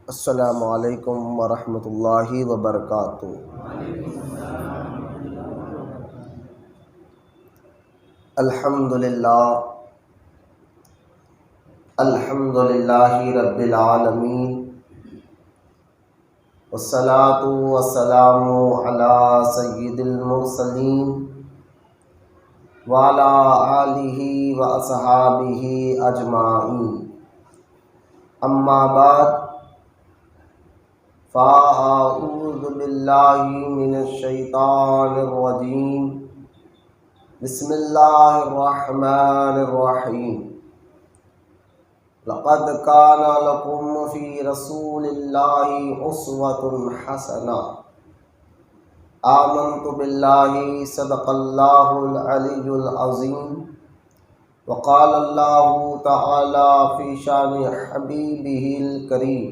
السلام علیکم ورحمۃ اللہ وبرکاتہ۔ الحمد للہ رب العالمین، والصلاة والسلام علی سید المرسلین وعلی آلہ واصحابہ اجمعین، اما بعد فاعوذ باللہ من الشیطان الرجیم، بسم اللہ الرحمن الرحیم۔ لقد کان لکم فی رسول اللہ اسوۃ حسنہ، آمنت باللہ صدق اللہ العلی العظیم، وقال اللہ تعالی فی شان حبیبہ الکریم،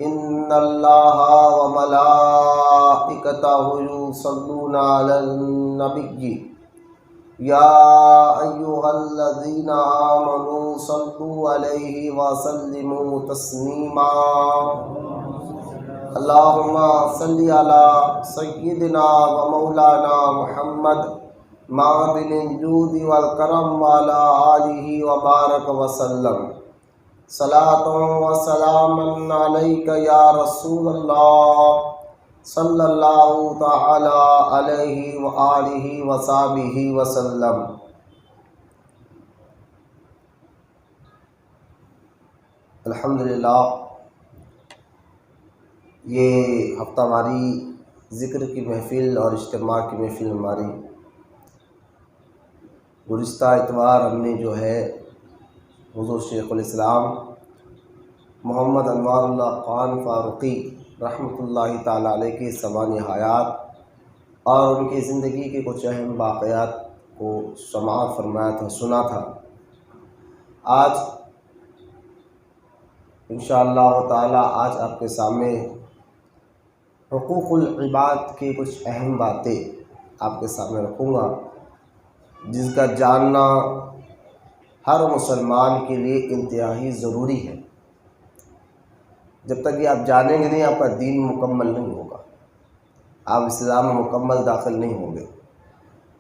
ان اللہ وملائکتہ یصلون علی النبی یا ایھا الذین آمنوا صلوا علیہ وسلموا تسلیما۔ اللہم صل علی سیدنا ومولانا محمد معدن الجود والکرم وعلی آلہ وبارک وسلم۔ صلاۃ و سلام علیک یا رسول اللہ صلی اللہ تعالی علیہ وآلہ وصحبہ وسلم۔ الحمدللہ، یہ ہفتہ واری ذکر کی محفل اور اجتماع کی محفل ہماری گزشتہ اتوار ہم نے جو ہے حضور شیخ الاسلام محمد انوار اللہ خان فاروقی رحمۃ اللہ تعالیٰ علیہ کی سوانح حیات اور ان کی زندگی کے کچھ اہم واقعات کو سماعت فرمایا تھا، سنا تھا۔ آج انشاءاللہ تعالیٰ آپ کے سامنے حقوق العباد کی کچھ اہم باتیں آپ کے سامنے رکھوں گا، جس کا جاننا ہر مسلمان کے لیے انتہائی ضروری ہے۔ جب تک یہ آپ جانیں گے نہیں، آپ کا دین مکمل نہیں ہوگا، آپ اسلام میں مکمل داخل نہیں ہوں گے۔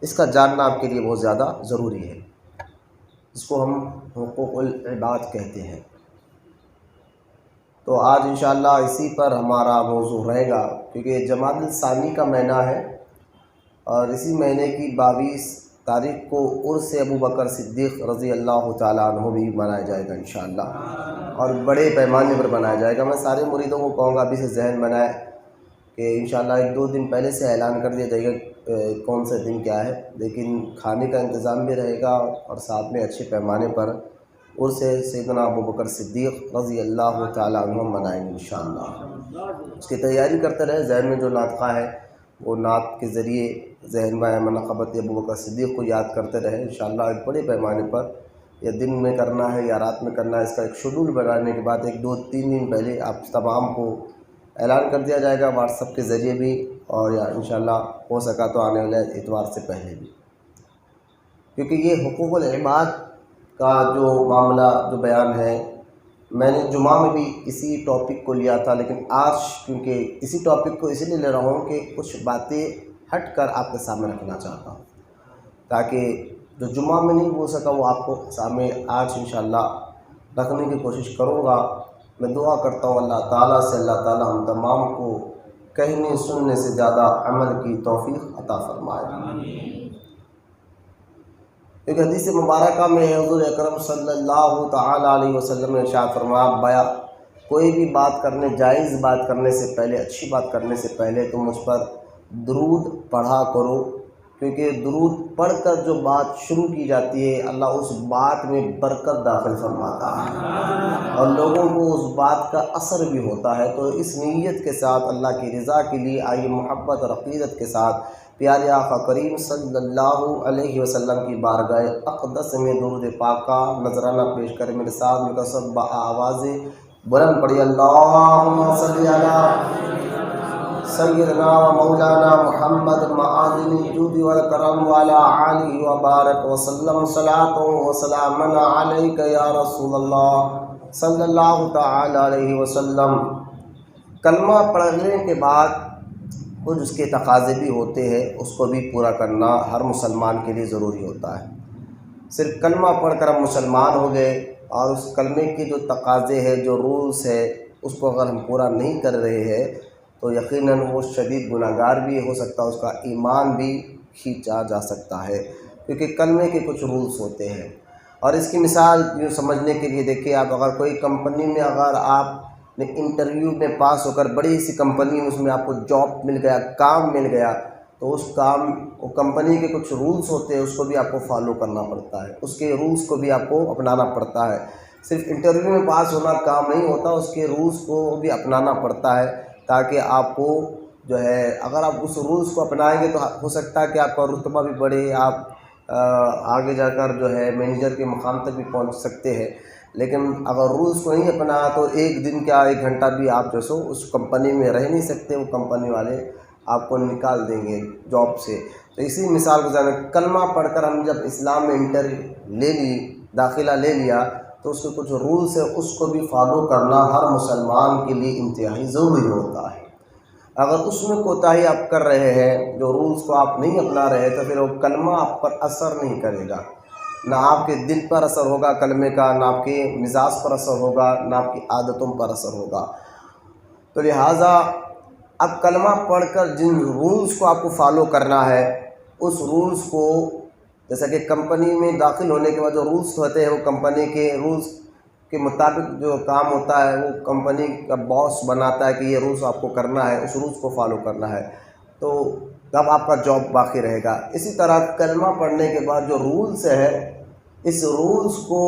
اس کا جاننا آپ کے لیے بہت زیادہ ضروری ہے، اس کو ہم حقوق العباد کہتے ہیں۔ تو آج انشاءاللہ اسی پر ہمارا موضوع رہے گا، کیونکہ جمادی الثانی کا مہینہ ہے اور اسی مہینے کی 22 تاریخ کو عرس ابو بکر صدیق رضی اللہ تعالیٰ عنہ بھی منایا جائے گا انشاءاللہ، اور بڑے پیمانے پر منایا جائے گا۔ میں سارے مریدوں کو کہوں گا ابھی سے ذہن بنائے کہ انشاءاللہ 1-2 دن پہلے سے اعلان کر دیا جائے گا کون سے دن کیا ہے، لیکن کھانے کا انتظام بھی رہے گا اور ساتھ میں اچھے پیمانے پر عرس سیدنا ابو بکر صدیق رضی اللہ تعالیٰ عنہ منائیں گے انشاءاللہ۔ اس کی تیاری کرتے رہے، ذہن میں جو نعت خواہ ہے وہ نعت کے ذریعے ذہن میں منقبت ابو بکر صدیق کو یاد کرتے رہے انشاءاللہ۔ ایک بڑے پیمانے پر یا دن میں کرنا ہے یا رات میں کرنا ہے، اس کا ایک شیڈول بنانے کے بعد 1-2-3 دن پہلے آپ تمام کو اعلان کر دیا جائے گا واٹس ایپ کے ذریعے بھی، اور یا انشاءاللہ ہو سکا تو آنے والے اتوار سے پہلے بھی، کیونکہ یہ حقوق العباد کا جو معاملہ جو بیان ہے، میں نے جمعہ میں بھی اسی ٹاپک کو لیا تھا، لیکن آج کیونکہ اسی ٹاپک کو اسی لیے لے رہا ہوں کہ کچھ باتیں ہٹ کر آپ کے سامنے رکھنا چاہتا ہوں، تاکہ جو جمعہ میں نہیں ہو سکا وہ آپ کو سامنے آج انشاءاللہ رکھنے کی کوشش کروں گا۔ میں دعا کرتا ہوں اللہ تعالیٰ سے، اللہ تعالیٰ ہم تمام کو کہنے سننے سے زیادہ عمل کی توفیق عطا فرمائے۔ ایک حدیث مبارکہ میں ہے، حضور اکرم صلی اللہ تعالیٰ علیہ وسلم نے ارشاد فرمایا، کوئی بھی بات کرنے، جائز بات کرنے سے پہلے، اچھی بات کرنے سے پہلے تم مجھ پر درود پڑھا کرو، کیونکہ درود پڑھ کر جو بات شروع کی جاتی ہے اللہ اس بات میں برکت داخل فرماتا ہے اور لوگوں کو اس بات کا اثر بھی ہوتا ہے۔ تو اس نیت کے ساتھ اللہ کی رضا کے لیے آئیے محبت اور عقیدت کے ساتھ پیارے آقا کریم صلی اللہ علیہ وسلم کی بارگاہ اقدس میں درود پاک کا نذرانہ پیش کریں۔ میرے ساتھ مل کر سب آواز بلند پڑھی، اللہم صلی علی سیدنا و مولانا محمد معدن الجود والکرم وعلی آلہ وبارک وسلم۔ صلاۃ و سلام علیک یا رسول اللہ صلی اللہ تعالی علیہ وسلم کلمہ پڑھنے کے بعد کچھ اس کے تقاضے بھی ہوتے ہیں، اس کو بھی پورا کرنا ہر مسلمان کے لیے ضروری ہوتا ہے۔ صرف کلمہ پڑھ کر ہم مسلمان ہو گئے اور اس کلمے کے جو تقاضے ہیں، جو رولز ہے، اس کو اگر ہم پورا نہیں کر رہے ہیں تو یقیناً وہ شدید گناہگار بھی ہو سکتا ہے، اس کا ایمان بھی کھینچا جا سکتا ہے، کیونکہ کلمے کے کچھ رولز ہوتے ہیں۔ اور اس کی مثال یوں سمجھنے کے لیے دیکھیں، آپ اگر کوئی کمپنی میں اگر آپ نے انٹرویو میں پاس ہو کر بڑی سی کمپنی میں اس میں آپ کو جاب مل گیا، کام مل گیا، تو اس کمپنی کے کچھ رولز ہوتے ہیں، اس کو بھی آپ کو فالو کرنا پڑتا ہے، اس کے رولز کو بھی آپ کو اپنانا پڑتا ہے۔ صرف انٹرویو میں پاس ہونا کام نہیں ہوتا، اس کے رولز کو بھی اپنانا پڑتا ہے، تاکہ آپ کو جو ہے اگر آپ اس رولز کو اپنائیں گے تو ہو سکتا ہے کہ آپ کا رتبہ بھی بڑھے، آپ آگے جا کر جو ہے مینیجر کے مقام تک بھی پہنچ سکتے ہیں۔ لیکن اگر رولز کو نہیں اپنایا تو ایک دن کیا ایک گھنٹہ بھی آپ جو سو اس کمپنی میں رہ نہیں سکتے، وہ کمپنی والے آپ کو نکال دیں گے جاب سے۔ تو اسی مثال کو کلمہ پڑھ کر ہم جب اسلام میں داخلہ لے لیا تو اس کے کچھ رولز ہیں، اس کو بھی فالو کرنا ہر مسلمان کے لیے انتہائی ضروری ہوتا ہے۔ اگر اس میں کوتاہی آپ کر رہے ہیں، جو رولز کو آپ نہیں اپنا رہے، تو پھر وہ کلمہ آپ پر اثر نہیں کرے گا، نہ آپ کے دل پر اثر ہوگا کلمے کا، نہ آپ کے مزاج پر اثر ہوگا، نہ آپ کی عادتوں پر اثر ہوگا۔ تو لہٰذا اب کلمہ پڑھ کر جن رولز کو آپ کو فالو کرنا ہے، اس رولز کو جیسا کہ کمپنی میں داخل ہونے کے بعد جو رولز ہوتے ہیں، وہ کمپنی کے رولز کے مطابق جو کام ہوتا ہے، وہ کمپنی کا باس بناتا ہے کہ یہ رولز آپ کو کرنا ہے، اس رولز کو فالو کرنا ہے، تو تب آپ کا جاب باقی رہے گا۔ اسی طرح کلمہ پڑھنے کے بعد جو رولز ہے، اس رولز کو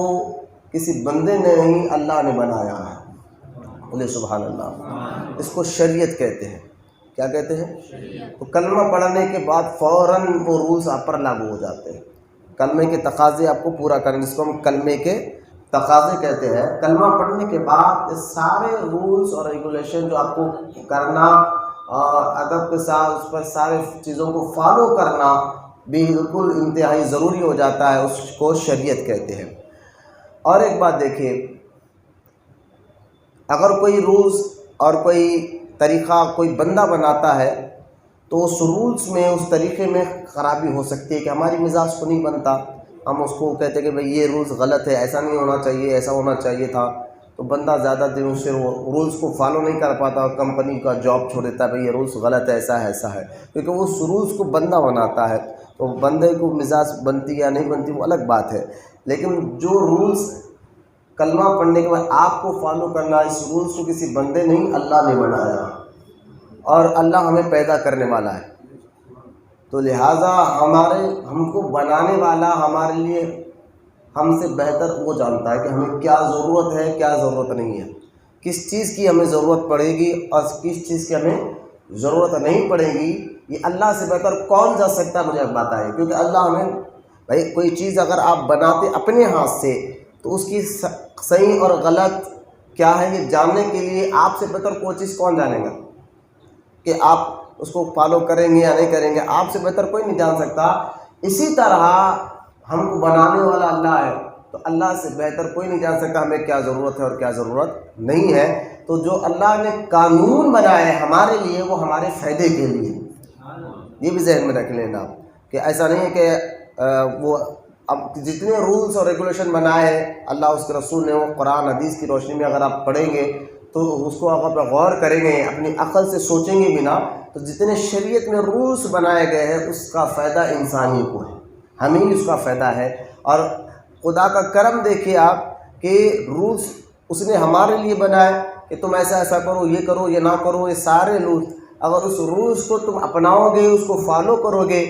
کسی بندے نے نہیں، اللہ نے بنایا ہے۔ بولے سبحان اللہ۔ اس کو شریعت کہتے ہیں۔ کیا کہتے ہیں؟ تو کلمہ پڑھنے کے بعد فوراً وہ رولز آپ پر لاگو ہو جاتے ہیں، کلمے کے تقاضے آپ کو پورا کرنے، جس کو ہم کلمے کے تقاضے کہتے ہیں۔ کلمہ پڑھنے کے بعد یہ سارے رولز اور ریگولیشن جو آپ کو کرنا اور ادب کے ساتھ اس پر سارے چیزوں کو فالو کرنا بالکل انتہائی ضروری ہو جاتا ہے، اس کو شریعت کہتے ہیں۔ اور ایک بات دیکھیے، اگر کوئی رولز اور کوئی طریقہ کوئی بندہ بناتا ہے تو اس رولز میں، اس طریقے میں خرابی ہو سکتی ہے کہ ہماری مزاج کو نہیں بنتا، ہم اس کو کہتے ہیں کہ بھئی یہ رولز غلط ہے، ایسا نہیں ہونا چاہیے، ایسا ہونا چاہیے تھا، تو بندہ زیادہ دنوں سے وہ رولز کو فالو نہیں کر پاتا اور کمپنی کا جاب چھوڑ دیتا ہے، بھئی یہ رولز غلط ہے، ایسا ہے، کیونکہ اس رولز کو بندہ بناتا ہے، تو بندے کو مزاج بنتی یا نہیں بنتی وہ الگ بات ہے۔ لیکن جو رولز کلمہ پڑھنے کے بعد آپ کو فالو کرنا، اس رولز کو کسی بندے نہیں، اللہ نے بنایا، اور اللہ ہمیں پیدا کرنے والا ہے، تو لہٰذا ہم کو بنانے والا ہمارے لیے ہم سے بہتر وہ جانتا ہے کہ ہمیں کیا ضرورت ہے، کیا ضرورت نہیں ہے، کس چیز کی ہمیں ضرورت پڑے گی اور کس چیز کی ہمیں ضرورت نہیں پڑے گی، یہ اللہ سے بہتر کون جا سکتا ہے، مجھے اب بتائیں۔ کیونکہ اللہ ہمیں، بھائی کوئی چیز اگر آپ بناتے اپنے ہاتھ سے تو اس کی صحیح اور غلط کیا ہے یہ جاننے کے لیے آپ سے بہتر کوئی چیز کون جانے گا کہ آپ اس کو فالو کریں گے یا نہیں کریں گے، آپ سے بہتر کوئی نہیں جان سکتا۔ اسی طرح ہم کو بنانے والا اللہ ہے، تو اللہ سے بہتر کوئی نہیں جان سکتا ہمیں کیا ضرورت ہے اور کیا ضرورت نہیں ہے۔ تو جو اللہ نے قانون بنائے ہمارے لیے وہ ہمارے فائدے کے لیے، یہ بھی ذہن میں رکھ لینا کہ ایسا نہیں ہے کہ وہ اب جتنے رولز اور ریگولیشن بنائے ہیں اللہ اس کے رسول نے، وہ قرآن حدیث کی روشنی میں اگر آپ پڑھیں گے تو اس کو اگر آپ غور کریں گے، اپنی عقل سے سوچیں گے بنا، تو جتنے شریعت میں رولز بنائے گئے ہیں اس کا فائدہ انسانی کو ہے، ہمیں ہی اس کا فائدہ ہے۔ اور خدا کا کرم دیکھیے آپ کہ رولز اس نے ہمارے لیے بنائے کہ تم ایسا کرو، یہ کرو، یہ نہ کرو، یہ سارے رولز، اگر اس رولز کو تم اپناؤ گے، اس کو فالو کرو گے،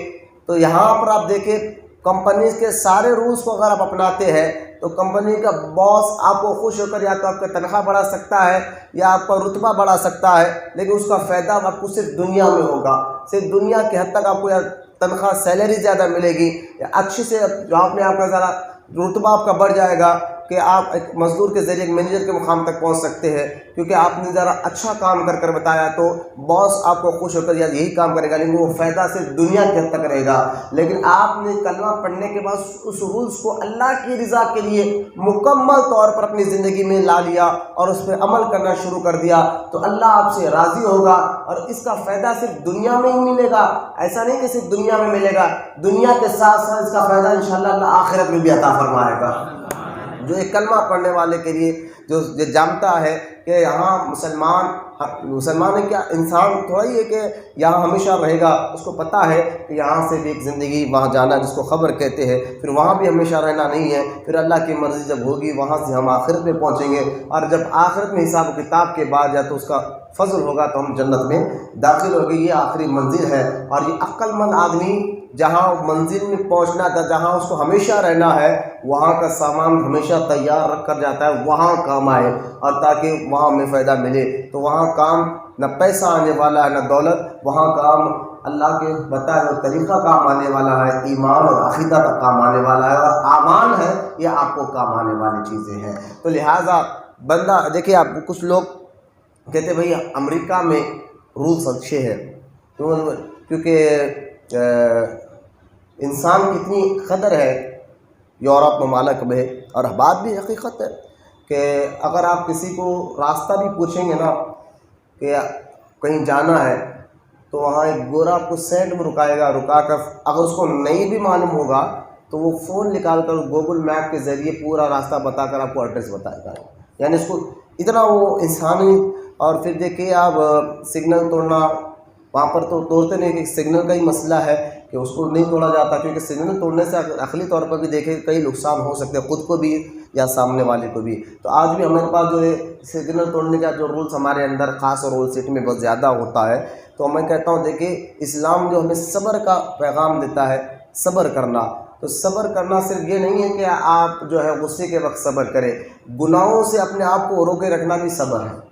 تو یہاں پر آپ دیکھیں کمپنیز کے سارے رولز کو اگر آپ اپناتے ہیں تو کمپنی کا باس آپ کو خوش ہو کر یا تو آپ کا تنخواہ بڑھا سکتا ہے یا آپ کا رتبہ بڑھا سکتا ہے، لیکن اس کا فائدہ آپ کو صرف دنیا میں ہوگا، صرف دنیا کے حد تک آپ کو یا تنخواہ سیلری زیادہ ملے گی، یا اچھی سے جاب میں آپ کا ذرا رتبہ آپ کا بڑھ جائے گا، کہ آپ ایک مزدور کے ذریعے ایک مینیجر کے مقام تک پہنچ سکتے ہیں، کیونکہ آپ نے ذرا اچھا کام کر بتایا تو باس آپ کو خوش ہو کر یا یہی کام کرے گا، لیکن وہ فائدہ صرف دنیا کے حد تک رہے گا۔ لیکن آپ نے کلمہ پڑھنے کے بعد اس رولز کو اللہ کی رضا کے لیے مکمل طور پر اپنی زندگی میں لا لیا اور اس پہ عمل کرنا شروع کر دیا تو اللہ آپ سے راضی ہوگا، اور اس کا فائدہ صرف دنیا میں ہی ملے گا۔ ایسا نہیں کہ صرف دنیا میں ملے گا، دنیا کے ساتھ ساتھ اس کا فائدہ انشاءاللہ اللہ آخرت میں بھی عطا فرمائے گا۔ جو ایک کلمہ پڑھنے والے کے لیے جو جانتا ہے کہ یہاں مسلمان ہے، کیا انسان تھوڑا ہی ہے کہ یہاں ہمیشہ رہے گا، اس کو پتہ ہے کہ یہاں سے بھی ایک زندگی وہاں جانا جس کو خبر کہتے ہیں، پھر وہاں بھی ہمیشہ رہنا نہیں ہے، پھر اللہ کی مرضی جب ہوگی وہاں سے ہم آخرت میں پہنچیں گے، اور جب آخرت میں حساب و کتاب کے بعد یا تو اس کا فضل ہوگا تو ہم جنت میں داخل ہوگی۔ یہ آخری منزل ہے، اور یہ عقل مند آدمی جہاں منزل میں پہنچنا تھا، جہاں اس کو ہمیشہ رہنا ہے، وہاں کا سامان ہمیشہ تیار رکھ کر جاتا ہے وہاں کام آئے، اور تاکہ وہاں ہمیں فائدہ ملے۔ تو وہاں کام نہ پیسہ آنے والا ہے نہ دولت، وہاں کام اللہ کے بتائے ہوئے طریقہ کام آنے والا ہے، ایمان اور عقیدہ تک کام آنے والا ہے، اور اعمال ہے یہ آپ کو کام آنے والی چیزیں ہیں۔ تو لہٰذا بندہ دیکھیے، آپ کچھ لوگ کہتے بھئی امریکہ میں رولس اچھے ہیں، کیونکہ انسان کی اتنی قدر ہے یورپ ممالک میں، اور بات بھی حقیقت ہے کہ اگر آپ کسی کو راستہ بھی پوچھیں گے نا کہ کہیں جانا ہے تو وہاں ایک گورا آپ کو سینٹ میں رکائے گا، رکا کر اگر اس کو نہیں بھی معلوم ہوگا تو وہ فون نکال کر گوگل میپ کے ذریعے پورا راستہ بتا کر آپ کو ایڈریس بتائے گا، یعنی اس کو اتنا وہ انسانی۔ اور پھر دیکھیے آپ سگنل توڑنا، وہاں پر تو توڑتے نہیں، کہ سگنل کا ہی مسئلہ ہے کہ اس کو نہیں توڑا جاتا، کیونکہ سگنل توڑنے سے عقلی طور پر بھی دیکھیں کئی نقصان ہو سکتے ہیں، خود کو بھی یا سامنے والے کو بھی۔ تو آج بھی ہمارے پاس جو ہے سگنل توڑنے کا جو رولس ہمارے اندر خاص اور رول سٹی میں بہت زیادہ ہوتا ہے۔ تو میں کہتا ہوں دیکھیں اسلام جو ہمیں صبر کا پیغام دیتا ہے، صبر کرنا، تو صبر کرنا صرف یہ نہیں ہے کہ آپ جو ہے غصے کے وقت صبر کریں، گناہوں سے اپنے آپ کو روکے رکھنا بھی صبر ہے۔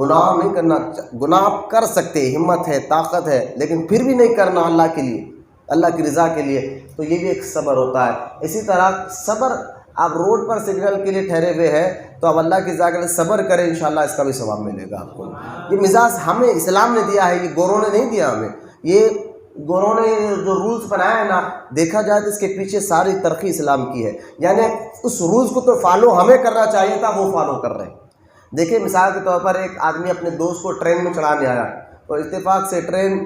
گناہ نہیں کرنا، گناہ آپ کر سکتے، ہمت ہے، طاقت ہے، لیکن پھر بھی نہیں کرنا اللہ کے لیے، اللہ کی رضا کے لیے، تو یہ بھی ایک صبر ہوتا ہے۔ اسی طرح صبر، آپ روڈ پر سگنل کے لیے ٹھہرے ہوئے ہیں تو آپ اللہ کی رضا کے لیے صبر کریں، انشاءاللہ اس کا بھی ثواب ملے گا آپ کو۔ یہ مزاج ہمیں اسلام نے دیا ہے، یہ گوروں نے نہیں دیا ہمیں۔ یہ گوروں نے جو رولز بنایا ہے نا، دیکھا جائے تو اس کے پیچھے ساری ترقی اسلام کی ہے، یعنی اس رولز کو تو فالو ہمیں کرنا چاہیے تھا، وہ فالو کر رہے ہیں۔ دیکھیں مثال کے طور پر ایک آدمی اپنے دوست کو ٹرین میں چڑھانے آیا، تو اتفاق سے ٹرین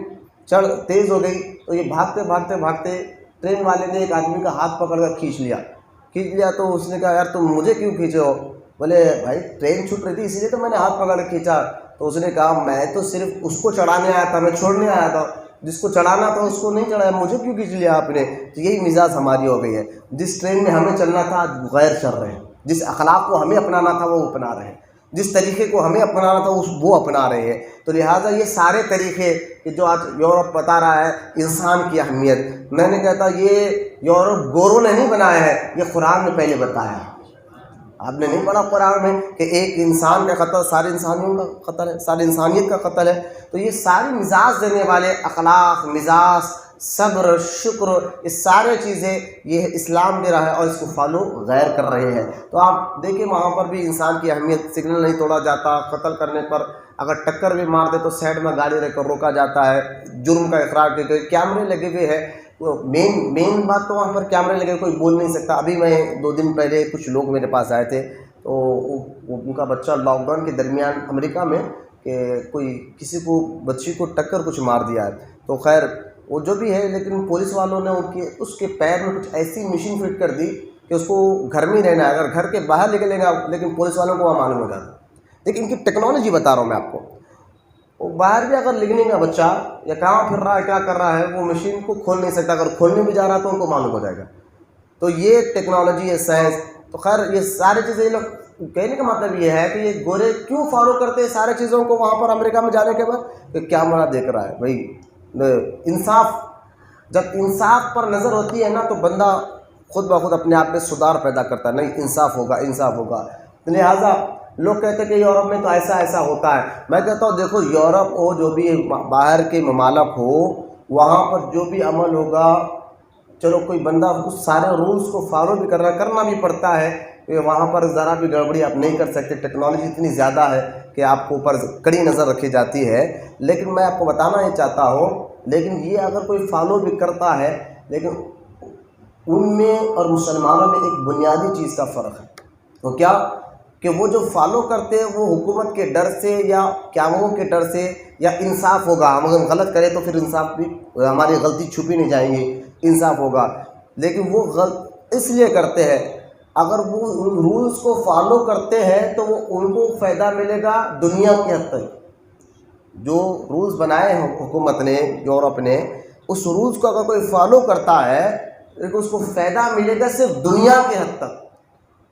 تیز ہو گئی، تو یہ بھاگتے ٹرین والے نے ایک آدمی کا ہاتھ پکڑ کر کھینچ لیا تو اس نے کہا یار تم مجھے کیوں کھینچے ہو؟ بولے بھائی ٹرین چھوٹ رہی تھی اسی لیے تو میں نے ہاتھ پکڑ کے کھینچا۔ تو اس نے کہا میں تو صرف اس کو چڑھانے آیا تھا، میں چھوڑنے آیا تھا، جس کو چڑھانا تھا اس کو نہیں چڑھایا، مجھے کیوں کھینچ لیا آپ نے؟ تو یہی مزاج ہماری ہو گئی ہے، جس ٹرین میں ہمیں چلنا تھا آج غیر چل رہے ہیں، جس اخلاق کو ہمیں اپنانا تھا وہ اپنا رہے ہیں، جس طریقے کو ہمیں اپنانا تھا وہ اپنا رہے ہیں۔ تو لہٰذا یہ سارے طریقے کہ جو آج یورپ بتا رہا ہے انسان کی اہمیت، میں نے کہتا یہ یورپ گوروں نے نہیں بنایا ہے، یہ قرآن نے پہلے بتایا ہے۔ آپ نے نہیں پڑھا قرآن میں کہ ایک انسان کا قتل سارے انسانیوں کا قتل ہے، ساری انسانیت کا قتل ہے؟ تو یہ ساری مزاج دینے والے اخلاق، مزاج، صبر، شکر، یہ سارے چیزیں یہ اسلام دے رہا ہے، اور اس کو فالو غیر کر رہے ہیں۔ تو آپ دیکھیں وہاں پر بھی انسان کی اہمیت، سگنل نہیں توڑا جاتا، قتل کرنے پر اگر ٹکر بھی مار دے تو سائڈ میں گاڑی رکھ کر روکا جاتا ہے، جرم کا اقرار کر کے کیمرے لگے ہوئے ہیں۔ مین بات تو وہاں پر کیمرے لگے کوئی بول نہیں سکتا۔ ابھی میں 2 دن پہلے کچھ لوگ میرے پاس آئے تھے، تو ان کا بچہ لاک ڈاؤن کے درمیان امریکہ میں کہ کوئی کسی کو بچی کو ٹکر کچھ مار دیا ہے، تو خیر وہ جو بھی ہے، لیکن پولیس والوں نے اس کے پیر میں کچھ ایسی مشین فٹ کر دی کہ اس کو گھر میں ہی رہنا ہے، اگر گھر کے باہر نکلے گا لیکن پولیس والوں کو وہاں معلوم ہو جاتا ہے۔ لیکن ان کی ٹیکنالوجی بتا رہا ہوں میں آپ کو، وہ باہر بھی اگر نکلے گا بچہ یا کہاں پھر رہا ہے کیا کر رہا ہے، وہ مشین کو کھول نہیں سکتا، اگر کھولنے بھی جا رہا تو ان کو معلوم ہو جائے گا۔ تو یہ ٹیکنالوجی ہے، سائنس۔ تو خیر یہ ساری چیزیں یہ لوگ کہنے کا مطلب یہ ہے کہ یہ گورے کیوں فالو کرتے ہیں سارے چیزوں کو وہاں پر امریکہ میں جانے کے بعد کہ کیمرہ دیکھ رہا ہے بھائی انصاف۔ جب انصاف پر نظر ہوتی ہے نا تو بندہ خود بخود اپنے آپ میں سدھار پیدا کرتا ہے، نہیں انصاف ہوگا انصاف ہوگا۔ لہٰذا لوگ کہتے ہیں کہ یورپ میں تو ایسا ہوتا ہے۔ میں کہتا ہوں دیکھو یورپ ہو، جو بھی باہر کے ممالک ہو، وہاں پر جو بھی عمل ہوگا، چلو کوئی بندہ اس سارے رولز کو فالو بھی کرنا بھی پڑتا ہے، کیونکہ وہاں پر ذرا بھی گڑبڑی آپ نہیں کر سکتے، ٹیکنالوجی اتنی زیادہ ہے کہ آپ کو اوپر کڑی نظر رکھی جاتی ہے۔ لیکن میں آپ کو بتانا یہ چاہتا ہوں، لیکن یہ اگر کوئی فالو بھی کرتا ہے، لیکن ان میں اور مسلمانوں میں ایک بنیادی چیز کا فرق ہے، وہ کیا کہ وہ جو فالو کرتے ہیں وہ حکومت کے ڈر سے یا قیاموں کے ڈر سے، یا انصاف ہوگا، ہم اگر غلط کریں تو پھر انصاف بھی، ہماری غلطی چھپی نہیں جائیں گی، انصاف ہوگا، لیکن وہ غلط اس لیے کرتے ہیں، اگر وہ ان رولز کو فالو کرتے ہیں تو وہ ان کو فائدہ ملے گا دنیا کی حد تک۔ جو رولز بنائے ہیں حکومت نے، یورپ نے، اس رولز کو اگر کوئی فالو کرتا ہے لیکن اس کو فائدہ ملے گا صرف دنیا کی حد تک۔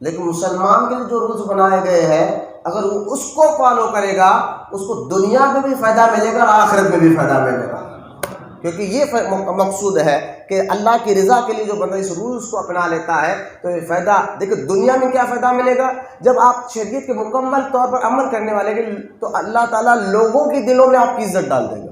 لیکن مسلمان کے لیے جو رولز بنائے گئے ہیں، اگر وہ اس کو فالو کرے گا، اس کو دنیا میں بھی فائدہ ملے گا اور آخرت میں بھی فائدہ ملے گا، کیونکہ یہ مقصود ہے کہ اللہ کی رضا کے لیے جو بندہ اس رولز کو اپنا لیتا ہے تو یہ فائدہ، دیکھیں دنیا میں کیا فائدہ ملے گا، جب آپ شریعت کے مکمل طور پر عمل کرنے والے کے تو اللہ تعالیٰ لوگوں کے دلوں میں آپ کی عزت ڈال دے گا،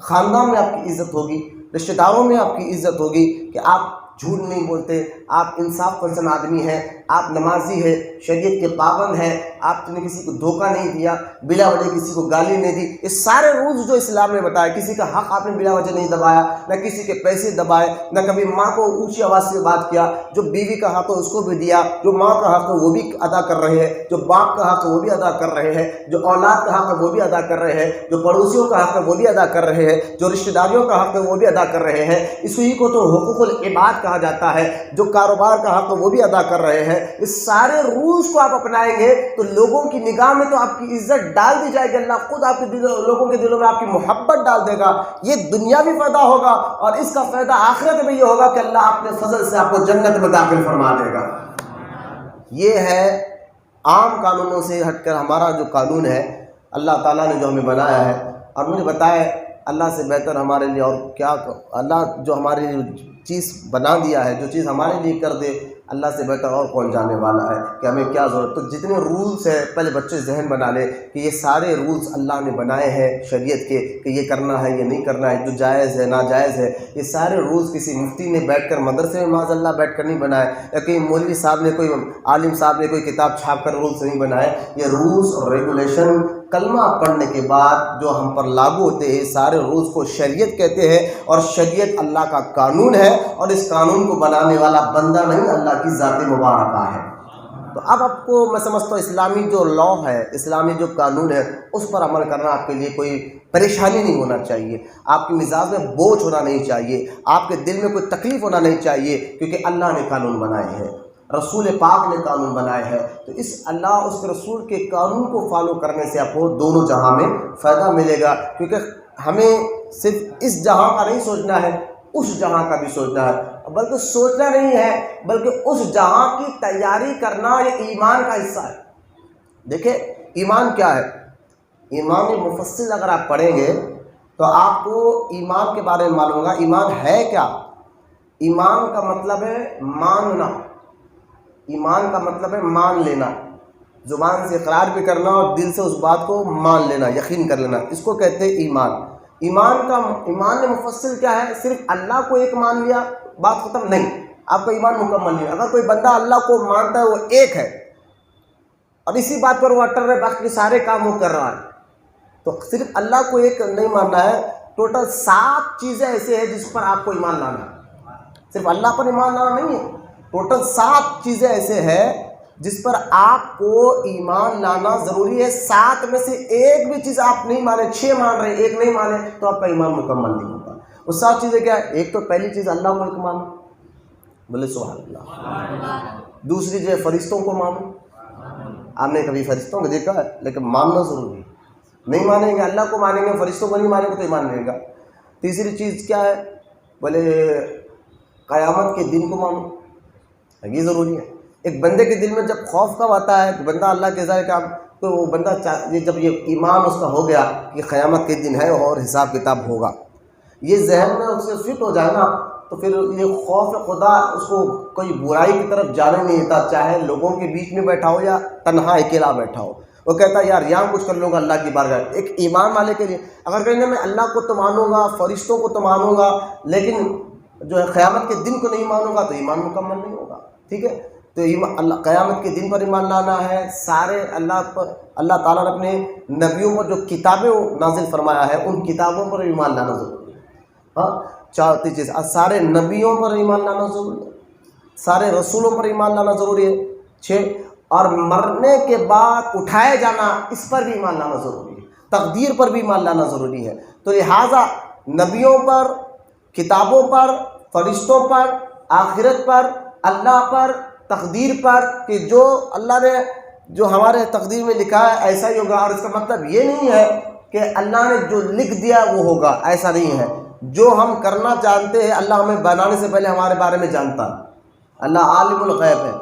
خاندان میں آپ کی عزت ہوگی، رشتہ داروں میں آپ کی عزت ہوگی کہ آپ جھوٹ نہیں بولتے، آپ انصاف پسند آدمی ہیں، آپ نمازی ہیں، شریعت کے پابند ہیں، آپ نے کسی کو دھوکہ نہیں دیا، بلا وجہ کسی کو گالی نہیں دی۔ یہ سارے رولز جو اسلام نے بتایا، کسی کا حق آپ نے بلا وجہ نہیں دبایا، نہ کسی کے پیسے دبائے، نہ کبھی ماں کو اونچی آواز سے بات کیا، جو بیوی کا حق ہے اس کو بھی دیا، جو ماں کا حق ہے وہ بھی ادا کر رہے ہیں، جو باپ کا حق ہے وہ بھی ادا کر رہے ہیں، جو اولاد کا حق ہے وہ بھی ادا کر رہے ہیں، جو پڑوسیوں کا حق ہے وہ بھی ادا کر رہے ہیں، جو رشتہ داریوں کا حق ہے وہ بھی ادا کر رہے ہیں۔ اسی کو تو حقوق العباد کہا جاتا ہے، جو کاروبار کا حق ہے وہ بھی ادا کر رہے ہیں۔ اس سارے رولز کو آپ اپنائیں گے تو لوگوں کی نگاہ میں تو آپ کی عزت ڈال دی جائے گی، اللہ خود آپ کے لوگوں کے دلوں میں آپ کی محبت ڈال دے گا، یہ دنیا بھی فائدہ ہوگا اور اس کا فائدہ آخرت میں یہ ہوگا کہ اللہ اپنے فضل سے آپ کو جنت میں داخل فرما دے گا۔ یہ ہے عام قانونوں سے ہٹ کر ہمارا جو قانون ہے، اللہ تعالیٰ نے جو ہمیں بنایا ہے، اور مجھے بتایا اللہ سے بہتر ہمارے لیے اور کیا، اللہ جو ہمارے لیے چیز بنا دیا ہے، جو چیز ہمارے لیے کر دے، اللہ سے بہتر اور کون جانے والا ہے کہ ہمیں کیا ضرورت۔ تو جتنے رولز ہیں پہلے بچے ذہن بنا لیں کہ یہ سارے رولز اللہ نے بنائے ہیں شریعت کے، کہ یہ کرنا ہے یہ نہیں کرنا ہے، جو جائز ہے ناجائز ہے، یہ سارے رولز کسی مفتی نے بیٹھ کر مدرسے میں معاذ اللہ بیٹھ کر نہیں بنائے، یا کہیں مولوی صاحب نے، کوئی عالم صاحب نے کوئی کتاب چھاپ کر رولز نہیں بنائے۔ یہ رولز اور ریگولیشن کلمہ پڑھنے کے بعد جو ہم پر لاگو ہوتے ہیں، سارے رولز کو شریعت کہتے ہیں، اور شریعت اللہ کا قانون ہے، اور اس قانون کو بنانے والا بندہ نہیں، اللہ کی ذات مبارکہ ہے۔ تو اب آپ کو میں سمجھتا ہوں اسلامی جو لا ہے، اسلامی جو قانون ہے، اس پر عمل کرنا آپ کے لیے کوئی پریشانی نہیں ہونا چاہیے، آپ کے مزاج میں بوجھ ہونا نہیں چاہیے، آپ کے دل میں کوئی تکلیف ہونا نہیں چاہیے، کیونکہ اللہ نے قانون بنائے ہیں، رسول پاک نے قانون بنائے ہیں، تو اس اللہ اس کے رسول کے قانون کو فالو کرنے سے آپ کو دونوں جہاں میں فائدہ ملے گا، کیونکہ ہمیں صرف اس جہاں کا نہیں سوچنا ہے، اس جہاں کا بھی سوچنا ہے، بلکہ سوچنا نہیں ہے بلکہ اس جہاں کی تیاری کرنا یہ ایمان کا حصہ ہے۔ دیکھیں ایمان کیا ہے، ایمان مفصل اگر آپ پڑھیں گے تو آپ کو ایمان کے بارے میں معلوم ہوگا۔ ایمان ہے کیا؟ ایمان کا مطلب ہے ماننا، ایمان کا مطلب ہے مان لینا، زبان سے اقرار بھی کرنا اور دل سے اس بات کو مان لینا، یقین کر لینا، اس کو کہتے ہیں ایمان۔ ایمان مفصل کیا ہے؟ صرف اللہ کو ایک مان لیا بات ختم نہیں، آپ کا ایمان مکمل نہیں۔ اگر کوئی بندہ اللہ کو مانتا ہے وہ ایک ہے اور اسی بات پر وہ اٹل ہے، باقی سارے کام وہ کر رہا ہے، تو صرف اللہ کو ایک نہیں ماننا ہے، ٹوٹل 7 چیزیں ایسے ہیں جس پر آپ کو ایمان لانا ہے، صرف اللہ پر ایمان لانا نہیں ہے، ٹوٹل 7 چیزیں ایسے ہیں جس پر آپ کو ایمان لانا ضروری ہے۔ 7 میں سے ایک بھی چیز آپ نہیں مانے، 6 مان رہے ایک نہیں مانے تو آپ کا ایمان مکمل نہیں ہوتا۔ وہ 7 چیزیں کیا ہے؟ ایک تو پہلی چیز اللہ کو ایک مانو، بولے سبحان اللہ۔ دوسری جو ہے فرشتوں کو مانو، آپ نے کبھی فرشتوں کو دیکھا ہے؟ لیکن ماننا ضروری ہے، نہیں مانیں گے اللہ کو مانیں گے فرشتوں کو نہیں مانیں گے تو ایمان نہیں گا۔ تیسری چیز کیا ہے؟ بولے قیامت کے دن کو مانو، یہ ضروری ہے۔ ایک بندے کے دل میں جب خوف کب آتا ہے کہ بندہ اللہ کے ذریعے کام، تو وہ بندہ جب یہ ایمان اس کا ہو گیا کہ قیامت کے دن ہے اور حساب کتاب ہوگا، یہ ذہن میں اس سے فٹ ہو جائے نا، تو پھر یہ خوف خدا اس کو کوئی برائی کی طرف جانے نہیں دیتا، چاہے لوگوں کے بیچ میں بیٹھا ہو یا تنہا اکیلا بیٹھا ہو۔ وہ کہتا ہے یار یہاں کچھ کر لوں گا اللہ کی بارگاہ۔ ایک ایمان والے کے لیے اگر کہیں میں اللہ کو تو مانوں گا، فرشتوں کو تو مانوں گا، لیکن جو ہے قیامت کے دن کو نہیں مانوں گا تو ایمان مکمل نہیں ہوگا، ٹھیک ہے۔ تو اللہ قیامت کے دن پر ایمان لانا ہے، سارے اللہ تعالیٰ نے اپنے نبیوں پر جو کتابیں نازل فرمایا ہے ان کتابوں پر ایمان لانا ضروری ہے۔ ہاں، چوتھی چیز، سارے نبیوں پر ایمان لانا ضروری ہے، سارے رسولوں پر ایمان لانا ضروری ہے۔ 6، اور مرنے کے بعد اٹھائے جانا، اس پر بھی ایمان لانا ضروری ہے، تقدیر پر بھی ایمان لانا ضروری ہے۔ تو لہٰذا نبیوں پر، کتابوں پر، فرشتوں پر، آخرت پر، اللہ پر، تقدیر پر، کہ جو اللہ نے جو ہمارے تقدیر میں لکھا ہے ایسا ہی ہوگا۔ اور اس کا مطلب یہ نہیں ہے کہ اللہ نے جو لکھ دیا وہ ہوگا، ایسا نہیں ہے۔ جو ہم کرنا جانتے ہیں اللہ ہمیں بنانے سے پہلے ہمارے بارے میں جانتا ہے۔ اللہ عالم الغیب ہے،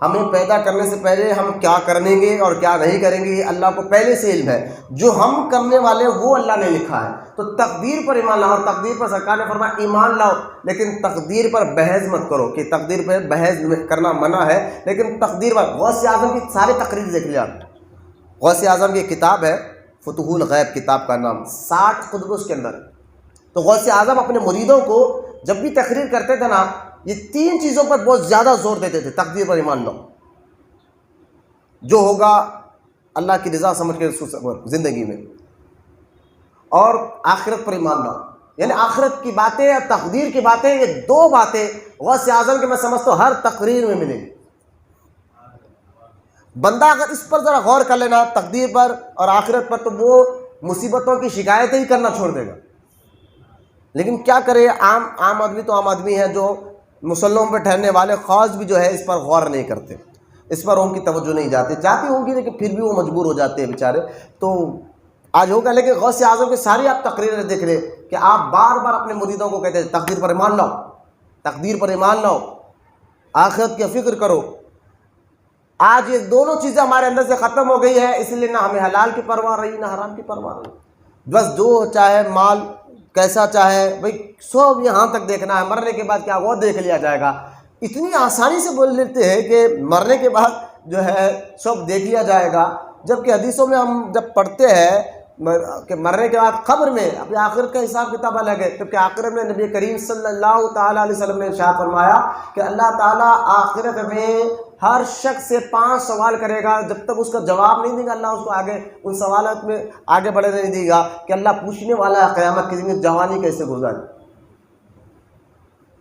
ہمیں پیدا کرنے سے پہلے ہم کیا کریں گے اور کیا نہیں کریں گے یہ اللہ کو پہلے سے علم ہے۔ جو ہم کرنے والے وہ اللہ نے لکھا ہے۔ تو تقدیر پر ایمان لاؤ، اور تقدیر پر سرکار نے فرمایا ایمان لاؤ، لیکن تقدیر پر بحث مت کرو، کہ تقدیر پر بحث کرنا منع ہے، لیکن تقدیر پر غوث اعظم کی ساری تقریر دیکھ لیا۔ غوث اعظم کی کتاب ہے فتوح الغیب، کتاب کا نام، 60 خطبے اس کے اندر۔ تو غوث اعظم اپنے مریدوں کو جب بھی تقریر کرتے تھے نا، یہ 3 چیزوں پر بہت زیادہ زور دیتے تھے۔ تقدیر پر ایمان لاؤ، جو ہوگا اللہ کی رضا سمجھ کے زندگی میں، اور آخرت پر ایمان لاؤ، یعنی آخرت کی باتیں اور تقدیر کی باتیں، یہ 2 باتیں غوث اعظم کے میں سمجھتا ہوں ہر تقریر میں ملیں گی۔ بندہ اگر اس پر ذرا غور کر لینا، تقدیر پر اور آخرت پر، تو وہ مصیبتوں کی شکایتیں ہی کرنا چھوڑ دے گا۔ لیکن کیا کرے، عام آدمی تو عام آدمی ہے، جو مسلموں پہ ٹھہرنے والے خاص بھی جو ہے اس پر غور نہیں کرتے، اس پر ان کی توجہ نہیں جاتی، چاہتی ہوں گی لیکن پھر بھی وہ مجبور ہو جاتے ہیں بیچارے۔ تو آج ہوگا، لیکن غوث اعظم کی ساری آپ تقریریں دیکھ لیں کہ آپ بار بار اپنے مریدوں کو کہتے ہیں تقدیر پر ایمان لاؤ، تقدیر پر ایمان لاؤ، آخرت کی فکر کرو۔ آج یہ دونوں چیزیں ہمارے اندر سے ختم ہو گئی ہے، اس لیے نہ ہمیں حلال کی پرواہ رہی، نہ حرام کی پرواہ رہی۔ بس جو چاہے مال کیسا چاہے بھئی، سب یہاں تک دیکھنا ہے، مرنے کے بعد کیا وہ دیکھ لیا جائے گا۔ اتنی آسانی سے بول لیتے ہیں کہ مرنے کے بعد جو ہے سب دیکھ لیا جائے گا، جبکہ حدیثوں میں ہم جب پڑھتے ہیں کہ مرنے کے بعد قبر میں اپنی آخرت کا حساب کتاب الگ ہے، کیونکہ آخرت میں نبی کریم صلی اللہ تعالیٰ علیہ وسلم نے ارشاد فرمایا کہ اللہ تعالیٰ آخرت میں ہر شخص سے 5 سوال کرے گا، جب تک اس کا جواب نہیں دے گا اللہ اس کو آگے ان سوالات میں آگے بڑھنے نہیں دے گا، کہ اللہ پوچھنے والا ہے قیامت کے دن جوانی کیسے گزاری،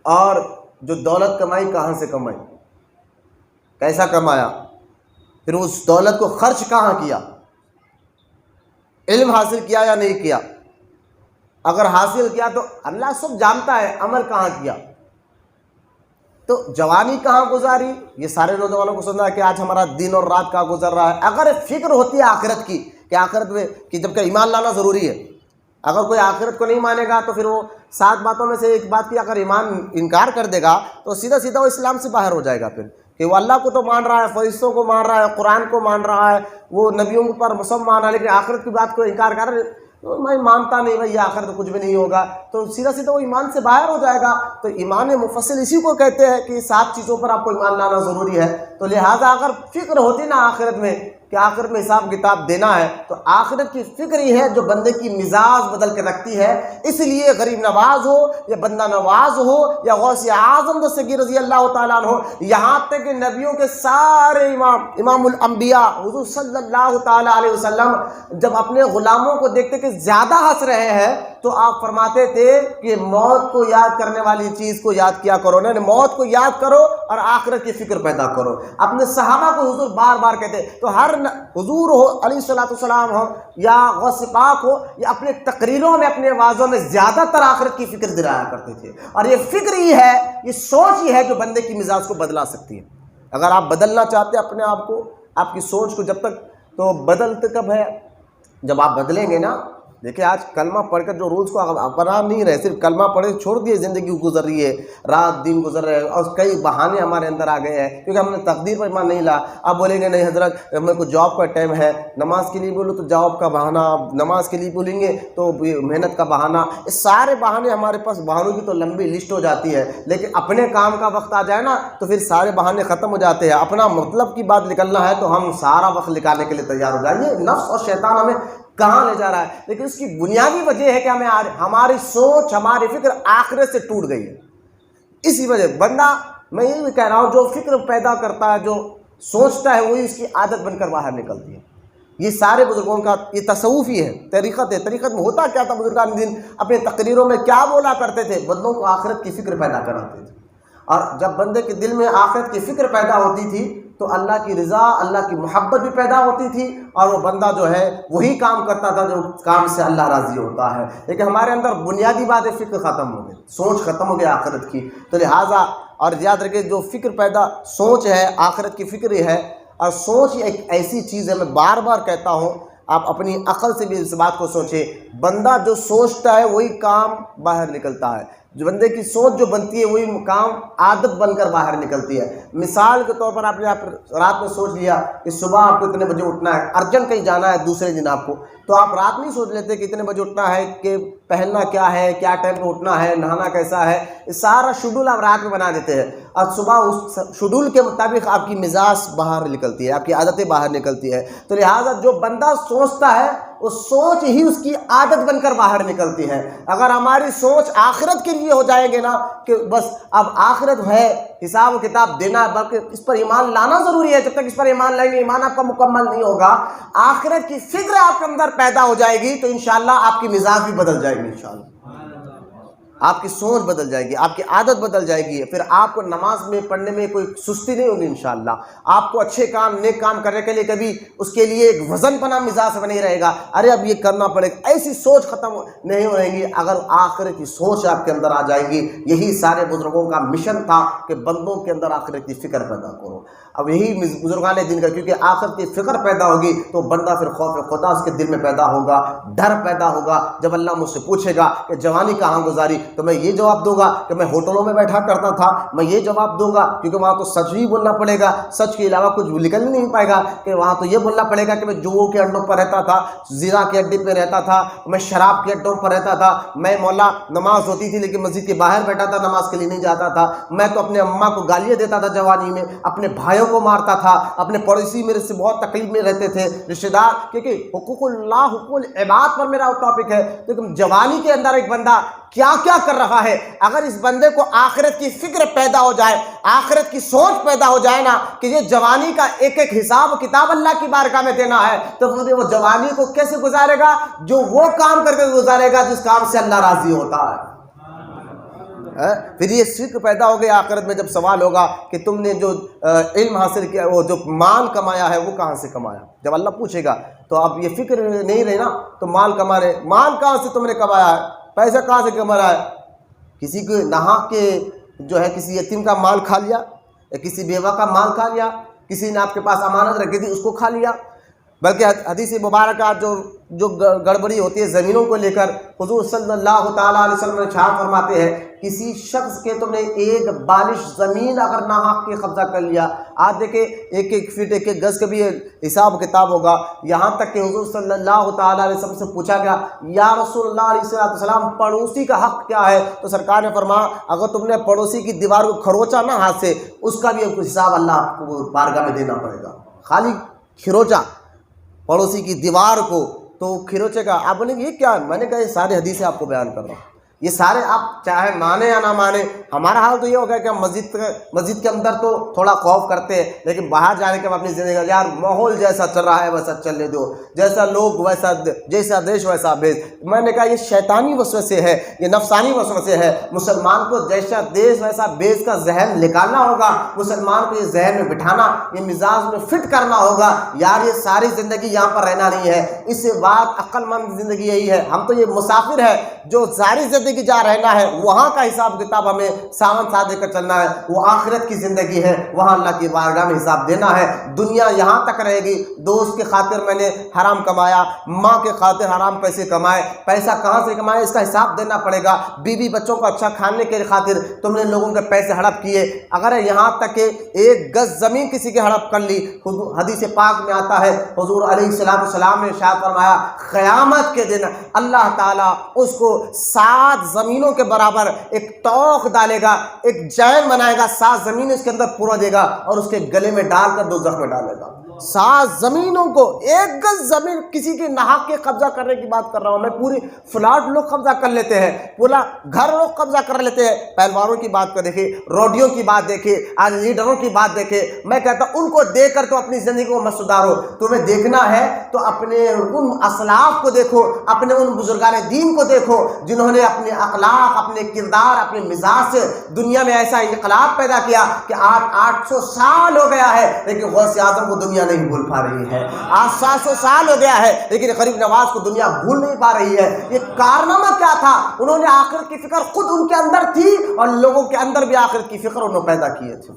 اور جو دولت کمائی کہاں سے کمائی، کیسا کمایا، پھر اس دولت کو خرچ کہاں کیا، علم حاصل کیا یا نہیں کیا، اگر حاصل کیا تو اللہ سب جانتا ہے، عمل کہاں کیا، تو جوانی کہاں گزاری، یہ سارے نوجوانوں کو سننا ہے کہ آج ہمارا دن اور رات کہاں گزر رہا ہے۔ اگر فکر ہوتی ہے آخرت کی، کہ آخرت میں کہ جبکہ ایمان لانا ضروری ہے، اگر کوئی آخرت کو نہیں مانے گا تو پھر وہ 7 باتوں میں سے ایک بات کی اگر ایمان انکار کر دے گا تو سیدھا سیدھا وہ اسلام سے باہر ہو جائے گا، پھر کہ وہ اللہ کو تو مان رہا ہے، فرشتوں کو مان رہا ہے، قرآن کو مان رہا ہے، وہ نبیوں پر سب مان رہا ہے، لیکن آخرت کی بات کو انکار کر رہا ہے، میں مانتا نہیں بھائی آخرت تو کچھ بھی نہیں ہوگا، تو سیدھا سیدھا وہ ایمان سے باہر ہو جائے گا۔ تو ایمان مفصل اسی کو کہتے ہیں کہ 7 چیزوں پر آپ کو ایمان لانا ضروری ہے۔ تو لہٰذا اگر فکر ہوتی نا آخرت میں کہ آخرت میں حساب کتاب دینا ہے، تو آخرت کی فکر ہی ہے جو بندے کی مزاج بدل کے رکھتی ہے۔ اس لیے غریب نواز ہو یا بندہ نواز ہو یا غوث اعظم دستگیر رضی اللہ تعالیٰ عنہ، یہاں تک کہ نبیوں کے سارے امام الانبیاء حضور صلی اللہ تعالیٰ علیہ وسلم جب اپنے غلاموں کو دیکھتے کہ زیادہ ہنس رہے ہیں تو آپ فرماتے تھے کہ موت کو یاد کرنے والی چیز کو یاد کیا کرو، نہیں موت کو یاد کرو اور آخرت کی فکر پیدا کرو۔ اپنے صحابہ کو حضور بار بار کہتے، تو ہر حضور ہو علیہ الصلوۃ والسلام ہو یا غوث پاک ہو، یا اپنے تقریروں میں اپنے آوازوں میں زیادہ تر آخرت کی فکر دلایا کرتے تھے۔ اور یہ فکر ہی ہے، یہ سوچ ہی ہے جو بندے کی مزاج کو بدلا سکتی ہے۔ اگر آپ بدلنا چاہتے ہیں اپنے آپ کو، آپ کی سوچ کو، جب تک تو بدلتے کب ہے جب آپ بدلیں گے نا۔ دیکھیں آج کلمہ پڑھ کر جو رولز کو اپنا نہیں رہے، صرف کلمہ پڑھے چھوڑ دیے، زندگی گزر رہی ہے، رات دن گزر رہے ہیں، اور کئی بہانے ہمارے اندر آ گئے ہیں کیونکہ ہم نے تقدیر پر ایمان نہیں لایا۔ آپ بولیں گے نہیں حضرت میرے کو جاب کا ٹائم ہے، نماز کے لیے بولو تو جاب کا بہانہ، نماز کے لیے بولیں گے تو محنت کا بہانہ، یہ سارے بہانے ہمارے پاس، بہانوں کی تو لمبی لسٹ ہو جاتی ہے، لیکن اپنے کام کا وقت آ جائے نا تو پھر سارے بہانے ختم ہو جاتے ہیں۔ اپنا مطلب کی بات نکلنا ہے تو ہم سارا وقت نکالنے کے لیے تیار ہو جائیں۔ یہ نفس اور شیطان ہمیں کہاں لے جا رہا ہے، لیکن اس کی بنیادی وجہ ہے کہ ہماری سوچ، ہماری فکر آخرت سے ٹوٹ گئی ہے۔ اسی وجہ بندہ میں یہ بھی کہہ رہا ہوں جو فکر پیدا کرتا ہے، جو سوچتا ہے، وہی اس کی عادت بن کر باہر نکلتی ہے۔ یہ سارے بزرگوں کا یہ تصوف ہی ہے، طریقت ہے۔ طریقت میں ہوتا کیا تھا، بزرگان دین اپنے تقریروں میں کیا بولا کرتے تھے؟ بندوں کو آخرت کی فکر پیدا کراتے تھے، اور جب بندے کے دل میں آخرت کی فکر پیدا ہوتی تھی تو اللہ کی رضا، اللہ کی محبت بھی پیدا ہوتی تھی، اور وہ بندہ جو ہے وہی کام کرتا تھا جو کام سے اللہ راضی ہوتا ہے۔ لیکن ہمارے اندر بنیادی بات ہے، فکر ختم ہو گئی، سوچ ختم ہو گئی آخرت کی۔ تو لہٰذا اور یاد رکھیں، جو فکر پیدا سوچ ہے، آخرت کی فکر ہی ہے، اور سوچ ایک ایسی چیز ہے، میں بار بار کہتا ہوں، آپ اپنی عقل سے بھی اس بات کو سوچیں، بندہ جو سوچتا ہے وہی کام باہر نکلتا ہے۔ جو بندے کی سوچ جو بنتی ہے وہی کام عادت بن کر باہر نکلتی ہے۔ مثال کے طور پر آپ نے رات میں سوچ لیا کہ صبح آپ کو اتنے بجے اٹھنا ہے، ارجنٹ کہیں جانا ہے دوسرے دن آپ کو، تو آپ رات میں ہی سوچ لیتے کہ اتنے بجے اٹھنا ہے، کہ پہننا کیا ہے، کیا ٹائم پہ اٹھنا ہے، نہانا کیسا ہے، یہ سارا شیڈول آپ رات میں بنا دیتے ہیں، اور صبح اس شیڈول کے مطابق آپ کی مزاج باہر نکلتی ہے، آپ کی عادتیں باہر نکلتی ہے۔ تو لہٰذا جو بندہ سوچتا ہے وہ سوچ ہی اس کی عادت بن کر باہر نکلتی ہے۔ اگر ہماری سوچ آخرت کے لیے ہو جائے گے نا، کہ بس اب آخرت ہے، حساب و کتاب دینا ہے، بلکہ اس پر ایمان لانا ضروری ہے، جب تک اس پر ایمان لائیں گے ایمان آپ کا مکمل نہیں ہوگا۔ آخرت کی فکر آپ کے اندر پیدا ہو جائے گی تو انشاءاللہ آپ کی مزاج بھی بدل جائے گی، انشاءاللہ آپ کی سوچ بدل جائے گی، آپ کی عادت بدل جائے گی، پھر آپ کو نماز میں پڑھنے میں کوئی سستی نہیں ہوگی انشاءاللہ۔ آپ کو اچھے کام، نیک کام کرنے کے لیے کبھی اس کے لیے ایک وزن پنا مزاج میں نہیں رہے گا، ارے اب یہ کرنا پڑے گا، ایسی سوچ ختم نہیں ہو رہے گی۔ اگر آخرت کی سوچ آپ کے اندر آ جائے گی، یہی سارے بزرگوں کا مشن تھا کہ بندوں کے اندر آخرت کی فکر پیدا کرو۔ اب یہی بزرگان دین کا، کیونکہ آخرت کی فکر پیدا ہوگی تو بندہ پھر خوف خدا اس کے دل میں پیدا ہوگا، ڈر پیدا ہوگا۔ جب اللہ مجھ سے پوچھے گا کہ جوانی کہاں گزاری، تو میں یہ جواب دوں گا کہ میں ہوٹلوں میں بیٹھا کرتا تھا، میں یہ جواب دوں گا کیونکہ وہاں تو سچ ہی بولنا پڑے گا، سچ کے علاوہ کچھ نکل ہی نہیں پائے گا، کہ وہاں تو یہ بولنا پڑے گا کہ میں جوؤں کے اڈوں پر رہتا تھا، زنا کے اڈے پہ رہتا تھا، میں شراب کے اڈوں پر رہتا تھا، میں مولا نماز ہوتی تھی لیکن مسجد کے باہر بیٹھا تھا، نماز کے لیے نہیں جاتا تھا، میں تو اپنے اماں کو گالیاں دیتا تھا جوانی میں، اپنے بھائیوں کو مارتا تھا، اپنے پڑوسی میرے سے بہت تکلیف میں رہتے تھے، رشتہ دار، کیونکہ حقوق اللہ، حقوق العباد پر میرا ٹاپک ہے۔ لیکن جوانی کے اندر ایک بندہ کیا کیا کر رہا ہے، اگر اس بندے کو آخرت کی فکر پیدا ہو جائے، آخرت کی سوچ پیدا ہو جائے نا، کہ یہ جوانی کا ایک ایک حساب و کتاب اللہ کی بارگاہ میں دینا ہے، تو پھر وہ جوانی کو کیسے گزارے گا؟ جو وہ کام کر کے گزارے گا جس کام سے اللہ راضی ہوتا ہے۔ پھر یہ فکر پیدا ہو گیا آخرت میں، جب سوال ہوگا کہ تم نے جو علم حاصل کیا، وہ جو مال کمایا ہے وہ کہاں سے کمایا، جب اللہ پوچھے گا تو اب یہ فکر نہیں رہے نا، تو مال کما رہے، مال کہاں سے تم نے کمایا ہے، پیسہ کہاں سے کما رہا ہے؟ کسی کو ناحق کے جو ہے کسی یتیم کا مال کھا لیا، یا کسی بیوہ کا مال کھا لیا، کسی نے آپ کے پاس امانت رکھی تھی اس کو کھا لیا۔ بلکہ حدیث مبارکہ جو گڑبڑی ہوتی ہے زمینوں کو لے کر، حضور صلی اللہ تعالیٰ علیہ وسلم ارشاد فرماتے ہیں، کسی شخص کے تم نے ایک بالش زمین اگر ناحق کے قبضہ کر لیا، آج دیکھیں ایک ایک فٹ ایک ایک گز کا بھی حساب کتاب ہوگا، یہاں تک کہ حضور صلی اللہ تعالیٰ علیہ وسلم سے پوچھا گیا یا رسول اللہ علیہ السلام پڑوسی کا حق کیا ہے، تو سرکار نے فرمایا اگر تم نے پڑوسی کی دیوار کو کھروچا نا ہاتھ سے، اس کا بھی حساب اللہ آپ کو بارگاہ میں دینا پڑے گا۔ خالی کھروچا پڑوسی کی دیوار کو، تو کھروچے کا، آپ بولیں گے یہ کیا؟ میں نے کہا یہ ساری حدیثیں آپ کو بیان کر رہا ہوں، یہ سارے آپ چاہے مانے یا نہ مانے، ہمارا حال تو یہ ہوگا کہ ہم مسجد کے اندر تو تھوڑا خوف کرتے ہیں، لیکن باہر جانے کے بعد اپنی زندگی یار ماحول جیسا چل رہا ہے ویسا چلنے دو، جیسا لوگ ویسا، جیسا دیش ویسا بھیش۔ میں نے کہا یہ شیطانی وسوسے ہے، یہ نفسانی وسوسے ہے۔ مسلمان کو جیسا دیش ویسا بیش کا ذہن نکالنا ہوگا، مسلمان کو یہ ذہن میں بٹھانا، یہ مزاج میں فٹ کرنا ہوگا، یار یہ ساری زندگی یہاں پر رہنا نہیں ہے، اس سے بات عقل مند زندگی یہی ہے، ہم تو یہ مسافر ہے جو ساری زندگی جہاں رہنا ہے وہاں کا حساب کتاب ہمیں ساون ساتھ دے کر چلنا ہے، وہ آخرت کی زندگی ہے، وہاں اللہ کی بارگاہ میں حساب دینا ہے۔ دنیا یہاں تک رہے گی، دوست کے خاطر میں نے حرام کمایا، ماں کے خاطر حرام پیسے کمائے، پیسہ کہاں سے کمائے اس کا حساب دینا پڑے گا، بیوی بچوں کو اچھا کھانے کے خاطر تم نے لوگوں کے پیسے ہڑپ کیے، اگر یہاں تک کہ ایک گز زمین کسی کی ہڑپ کر لی، حدیث پاک میں آتا ہے حضور علیہ السلام نے ارشاد فرمایا قیامت کے دن اللہ تعالیٰ اس کو 7 زمینوں کے برابر ایک توق ڈالے گا، ایک جین بنائے گا، 7 زمین اس کے اندر پورا دے گا اور اس کے گلے میں ڈال کر دوزخ میں ڈالے گا۔ 7 زمینوں کو، 1 گز زمین کسی کے ناحق کے قبضہ کرنے کی بات کر رہا ہوں میں، پوری فلاٹ لوگ قبضہ کر لیتے ہیں، پورا گھر لوگ قبضہ کر لیتے ہیں۔ پہلوانوں کی بات کو دیکھیں، روڈیوں کی بات دیکھیں، آج لیڈروں کی بات دیکھیں، میں کہتا ہوں ان کو دیکھ کر تو اپنی زندگی کو مت سدھارو، تمہیں دیکھنا ہے تو اپنے ان اسلاف کو دیکھو، اپنے ان بزرگان دین کو دیکھو جنہوں نے اپنے اخلاق، اپنے کردار، اپنے مزاج سے دنیا میں ایسا انقلاب پیدا کیا کہ آج 800 سال ہو گیا ہے لیکن غوث اعظم کو دنیا نہیں بھول پا رہی ہے، آج 700 سال ہو گیا ہے لیکن غریب نواز کو دنیا بھول نہیں پا رہی ہے۔ یہ کارنامہ کیا تھا؟ انہوں نے آخرت کی فکر خود ان کے اندر تھی اور لوگوں کے اندر بھی آخرت کی فکر انہوں نے پیدا کیے تھے۔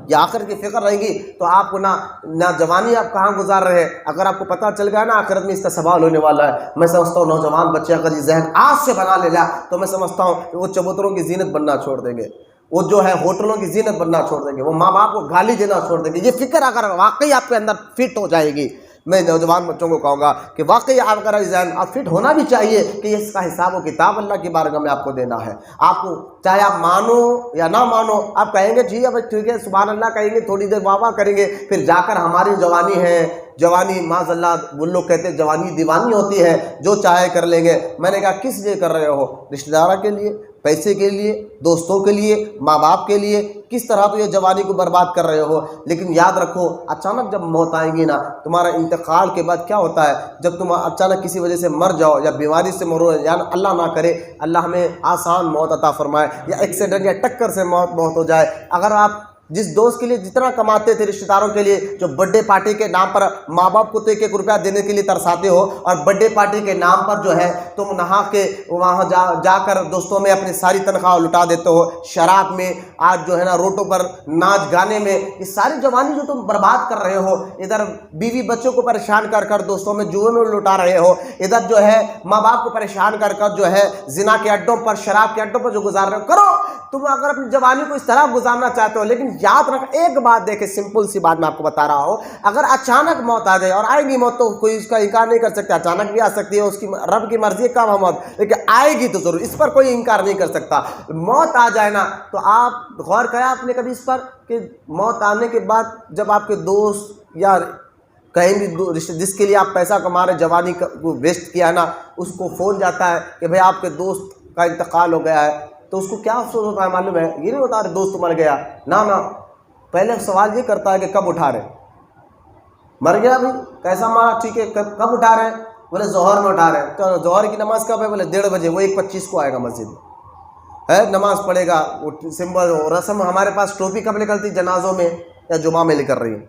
یہ آخرت کی فکر رہے گی تو آپ کو نہ جوانی آپ کہاں گزار رہے ہیں، اگر آپ کو پتہ چل گیا نا آخرت میں اس کا سوال ہونے والا ہے، میں سمجھتا ہوں نوجوان بچے اگر یہ ذہن آج سے بنا لے لیا تو میں سمجھتا ہوں کہ وہ چبوتروں کی زینت بننا چھوڑ دیں گے، وہ جو ہے ہوٹلوں کی زینت بننا چھوڑ دیں گے، وہ ماں باپ کو گالی دینا چھوڑ دیں گے۔ یہ فکر اگر واقعی آپ کے اندر فٹ ہو جائے گی، میں نوجوان بچوں کو کہوں گا کہ واقعی آپ کا ذہن فٹ ہونا بھی چاہیے کہ اس کا حساب و کتاب اللہ کی بارگاہ میں آپ کو دینا ہے۔ آپ کو چاہے آپ مانو یا نہ مانو، آپ کہیں گے جی اب ٹھیک ہے سبحان اللہ کہیں گے، تھوڑی دیر واہ واہ کریں گے، پھر جا کر ہماری جوانی ہے، جوانی معاذ اللہ وہ لوگ کہتے ہیں جوانی دیوانی ہوتی ہے، جو چاہے کر لیں گے۔ میں نے کہا کس لیے کر رہے ہو؟ رشتہ داروں کے لیے، پیسے کے لیے، دوستوں کے لیے، ماں باپ کے لیے، کس طرح تو یہ جوانی کو برباد کر رہے ہو۔ لیکن یاد رکھو اچانک جب موت آئیں گی نا، تمہارا انتقال کے بعد کیا ہوتا ہے، جب تم اچانک کسی وجہ سے مر جاؤ یا بیماری سے مرو یا اللہ نہ کرے اللہ ہمیں آسان موت عطا فرمائے، یا ایکسیڈنٹ یا ٹکر سے موت ہو جائے، اگر آپ جس دوست کے لیے جتنا کماتے تھے رشتہ داروں کے لیے، جو برتھ ڈے پارٹی کے نام پر ماں باپ کو تو 1-1 روپیہ دینے کے لیے ترساتے ہو، اور برتھ ڈے پارٹی کے نام پر جو ہے تم نہا کے وہاں جا کر دوستوں میں اپنی ساری تنخواہ لٹا دیتے ہو، شراب میں، آج جو ہے نا روٹوں پر ناچ گانے میں، یہ ساری جوانی جو تم برباد کر رہے ہو، ادھر بیوی بچوں کو پریشان کر کر دوستوں میں جوئے میں لٹا رہے ہو، ادھر جو ہے ماں باپ کو پریشان کر کر جو ہے زنا کے اڈوں پر، شراب کے اڈوں پر جو گزار رہے ہو، کرو تم اگر اپنی جوانی کو اس طرح گزارنا چاہتے ہو۔ لیکن یاد رکھ ایک بات دیکھیں، سمپل سی بات میں آپ کو بتا رہا ہوں، اگر اچانک موت آ جائے، اور آئے گی موت تو کوئی اس کا انکار نہیں کر سکتا، اچانک بھی آ سکتی ہے، اس کی رب کی مرضی کا موت، لیکن آئے گی تو ضرور، اس پر کوئی انکار نہیں کر سکتا۔ موت آ جائے نا تو آپ غور کریں آپ نے کبھی اس پر کہ موت آنے کے بعد جب آپ کے دوست یا کہیں بھی جس کے لیے آپ پیسہ کما رہے جوانی کو ویسٹ کیا ہے نا، اس کو فون جاتا ہے کہ بھئی آپ کے دوست کا انتقال ہو گیا ہے، تو اس کو کیا افسوس ہوتا ہے معلوم ہے؟ یہ نہیں ہوتا ہے دوست مر گیا، نہ پہلے سوال یہ کرتا ہے کہ کب اٹھا رہے، مر گیا بھی کیسا مارا، ٹھیک ہے کب اٹھا رہے، بولے ظہر میں اٹھا رہے، تو ظہر کی نماز کب ہے؟ بولے 1:30 بجے، وہ 1:25 کو آئے گا مسجد میں، ہے نماز پڑھے گا، وہ سمبل رسم۔ ہمارے پاس ٹوپی کب نکلتی جنازوں میں یا جمعہ میں نکل رہی ہے؟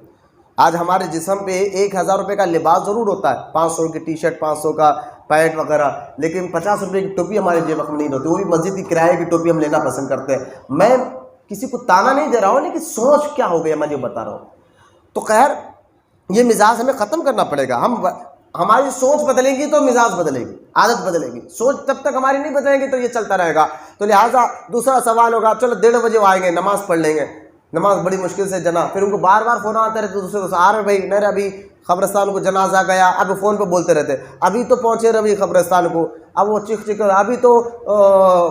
آج ہمارے جسم پہ 1000 روپے کا لباس ضرور ہوتا ہے، 500 کی ٹی شرٹ، 500 کا پینٹ وغیرہ، لیکن 50 روپے کی ٹوپی ہمارے جیب میں نہیں ہوتی، وہ بھی مسجد کی کرائے کی ٹوپی ہم لینا پسند کرتے ہیں۔ میں کسی کو تانا نہیں دے رہا ہوں، لیکن سوچ کیا ہو گیا میں جو بتا رہا ہوں۔ تو خیر یہ مزاج ہمیں ختم کرنا پڑے گا، ہماری سوچ بدلے گی تو مزاج بدلے گی، عادت بدلے گی، سوچ جب تک ہماری نہیں بدلے گی تو یہ چلتا رہے گا۔ تو لہٰذا دوسرا سوال ہوگا، چلو 1:30 بجے وہ آئیں گے، نماز پڑھ لیں گے، نماز بڑی مشکل سے جنا، پھر ان کو بار بار فون آتے رہتے دوسرے دوست، آ رہے بھائی میرا ابھی قبرستان کو جنازہ گیا، اب فون پہ بولتے رہتے، ابھی تو پہنچے رہے قبرستان کو، اب وہ چیخ چیخ، ابھی تو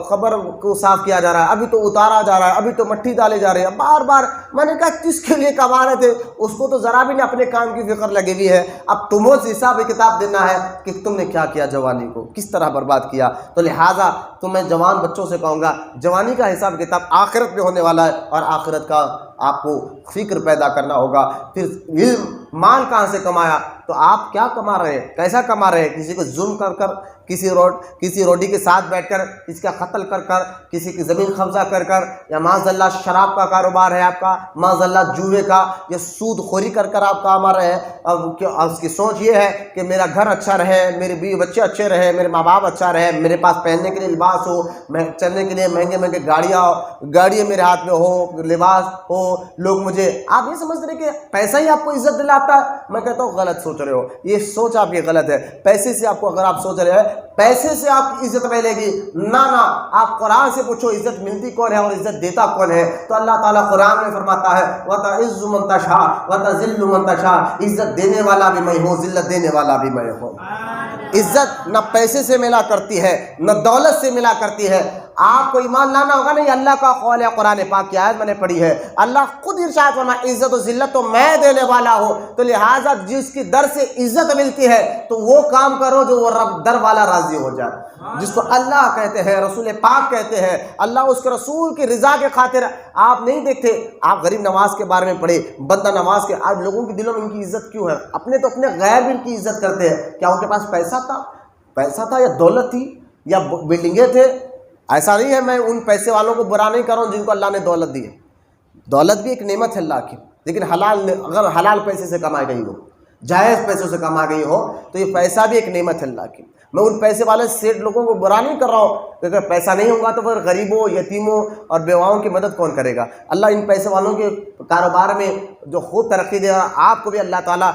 قبر کو صاف کیا جا رہا ہے، ابھی تو اتارا جا رہا ہے، ابھی تو مٹی ڈالے جا رہے ہیں، بار بار۔ میں نے کہا کس کے لیے کما رہے تھے؟ اس کو تو ذرا بھی نہیں اپنے کام کی فکر لگی ہوئی ہے، اب تمہیں حساب کتاب دینا ہے کہ تم نے کیا کیا، جوانی کو کس طرح برباد کیا۔ تو لہٰذا تو میں جوان بچوں سے کہوں گا جوانی کا حساب کتاب آخرت میں ہونے والا ہے، اور آخرت کا آپ کو فکر پیدا کرنا ہوگا۔ پھر علم مال کہاں سے کمایا، تو آپ کیا کما رہے ہیں، کیسا کما رہے ہیں؟ کسی کو ظلم کر کر، کسی روڈی کے ساتھ بیٹھ کر، کسی کا قتل کر کر، کسی کی زمین قبضہ کر کر، یا معاذ اللہ شراب کا کاروبار ہے آپ کا، معاذ اللہ جوئے کا یا سود خوری کر کر آپ کما رہے ہیں، اب اس کی سوچ یہ ہے کہ میرا گھر اچھا رہے، میرے بیوی بچے اچھے رہے، میرے ماں باپ اچھا رہے، میرے پاس پہننے کے لیے لباس ہو، میں چلنے کے لیے مہنگے مہنگے گاڑیاں میرے ہاتھ میں ہو، لباس ہو، لوگ مجھے، آپ یہ سمجھ رہے کہ پیسہ ہی آپ کو عزت دلاتا ہے؟ میں کہتا ہوں غلط سوچ رہے ہو، یہ سوچ آپ کی غلط ہے۔ پیسے سے آپ کو، اگر آپ سوچ رہے ہیں پیسے سے آپ کی عزت ملے گی، نہ آپ قرآن سے پوچھو عزت ملتی کون ہے اور عزت دیتا کون ہے؟ تو اللہ تعالیٰ قرآن میں فرماتا ہے وَتَعِزُّ مَن تَشَاءُ وَتَذِلُّ مَن تَشَاءُ، عزت دینے والا بھی میں ہوں، ذلت دینے والا بھی میں ہوں۔ عزت نہ پیسے سے ملا کرتی ہے نہ دولت سے ملا کرتی ہے. آپ کو ایمان لانا ہوگا. نہیں، اللہ کا قول ہے، قرآن پاک کی آیت میں نے پڑھی ہے. اللہ خود ارشاد فرمایا عزت و ذلت تو میں دینے والا ہوں، تو لہٰذا جس کی در سے عزت ملتی ہے تو وہ کام کرو جو وہ رب در والا راضی ہو جائے. جس کو اللہ کہتے ہیں، رسول پاک کہتے ہیں، اللہ اس کے رسول کی رضا کے خاطر. آپ نہیں دیکھتے، آپ غریب نواز کے بارے میں پڑھے، بندہ نواز کے. آج لوگوں کے دلوں میں ان کی عزت کیوں ہے؟ اپنے تو اپنے غیر بھی ان کی عزت کرتے ہیں. کیا ان کے پاس پیسہ تھا یا دولت تھی یا بلڈنگیں تھے؟ ایسا نہیں ہے. میں ان پیسے والوں کو برا نہیں کر رہا ہوں جن کو اللہ نے دولت دی ہے. دولت بھی ایک نعمت ہے اللہ کی، لیکن اگر حلال پیسے سے کمائی گئی ہو، جائز پیسوں سے کما گئی ہو، تو یہ پیسہ بھی ایک نعمت ہے اللہ کی. میں ان پیسے والے سیٹ لوگوں کو برا نہیں کر رہا ہوں، کیونکہ پیسہ نہیں ہوگا تو پھر غریبوں، یتیموں اور بیواؤں کی مدد کون کرے گا؟ اللہ ان پیسے والوں کے کاروبار میں جو خود ترقی دے گا، آپ کو بھی اللہ تعالیٰ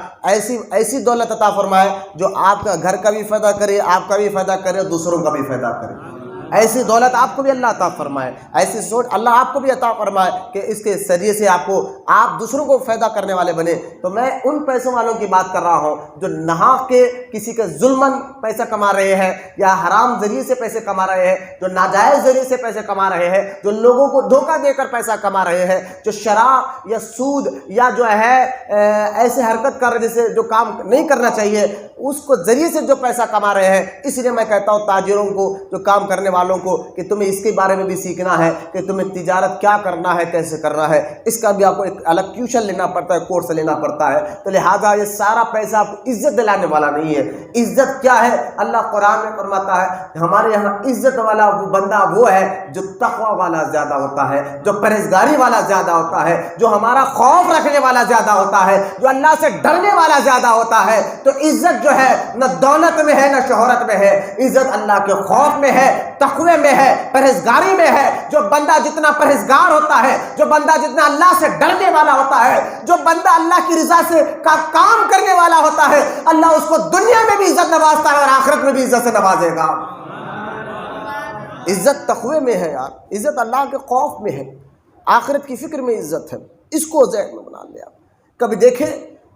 ایسی دولت عطا فرمائے جو آپ کا گھر کا بھی فائدہ کرے، آپ کا بھی فائدہ کرے اور دوسروں کا بھی فائدہ کرے. ایسی دولت آپ کو بھی اللہ عطا فرمائے، ایسی سوچ اللہ آپ کو بھی عطا فرمائے کہ اس کے ذریعے سے آپ دوسروں کو فائدہ کرنے والے بنے. تو میں ان پیسوں والوں کی بات کر رہا ہوں جو ناحق کے کسی کے ظلماً پیسہ کما رہے ہیں یا حرام ذریعے سے پیسے کما رہے ہیں، جو ناجائز ذریعے سے پیسے کما رہے ہیں، جو لوگوں کو دھوکہ دے کر پیسہ کما رہے ہیں، جو شراب یا سود یا جو ہے ایسے حرکت کر رہے جسے جو کام نہیں کرنا چاہیے، اس کو ذریعے سے جو پیسہ کما رہے ہیں. اس لیے میں کہتا ہوں تاجروں کو، جو کام کرنے والوں کو، کہ تمہیں اس کے بارے میں بھی سیکھنا ہے کہ تمہیں تجارت کیا کرنا ہے، کیسے کرنا ہے. اس کا بھی آپ کو ایک الگ ٹیوشن لینا پڑتا ہے، کورس لینا پڑتا ہے. تو لہٰذا یہ سارا پیسہ آپ کو عزت دلانے والا نہیں ہے. عزت کیا ہے؟ اللہ قرآن میں فرماتا ہے ہمارے یہاں عزت والا وہ بندہ وہ ہے جو تقوی والا زیادہ ہوتا ہے، جو پرہیزگاری والا زیادہ ہوتا ہے، جو ہمارا خوف رکھنے والا زیادہ ہوتا ہے، جو اللہ سے ڈرنے والا زیادہ ہوتا ہے. تو عزت جو ہے نہ دولت میں ہے نہ شہرت میں ہے، عزت اللہ کے خوف میں ہے، تقوی میں ہے، پرہیزگاری میں ہے. جو بندہ جتنا پرہیزگار ہوتا ہے، جو بندہ جتنا اللہ سے ڈرنے والا ہوتا ہے، جو بندہ اللہ کی رضا سے کا کام کرنے والا ہوتا ہے، اللہ اس کو دنیا میں بھی عزت نوازتا ہے اور آخرت میں بھی عزت سے نوازے گا. عزت تقوی میں ہے یار، عزت اللہ کے خوف میں ہے، آخرت کی فکر میں عزت ہے. اس کو ذہن میں بنا لیا. کبھی دیکھیں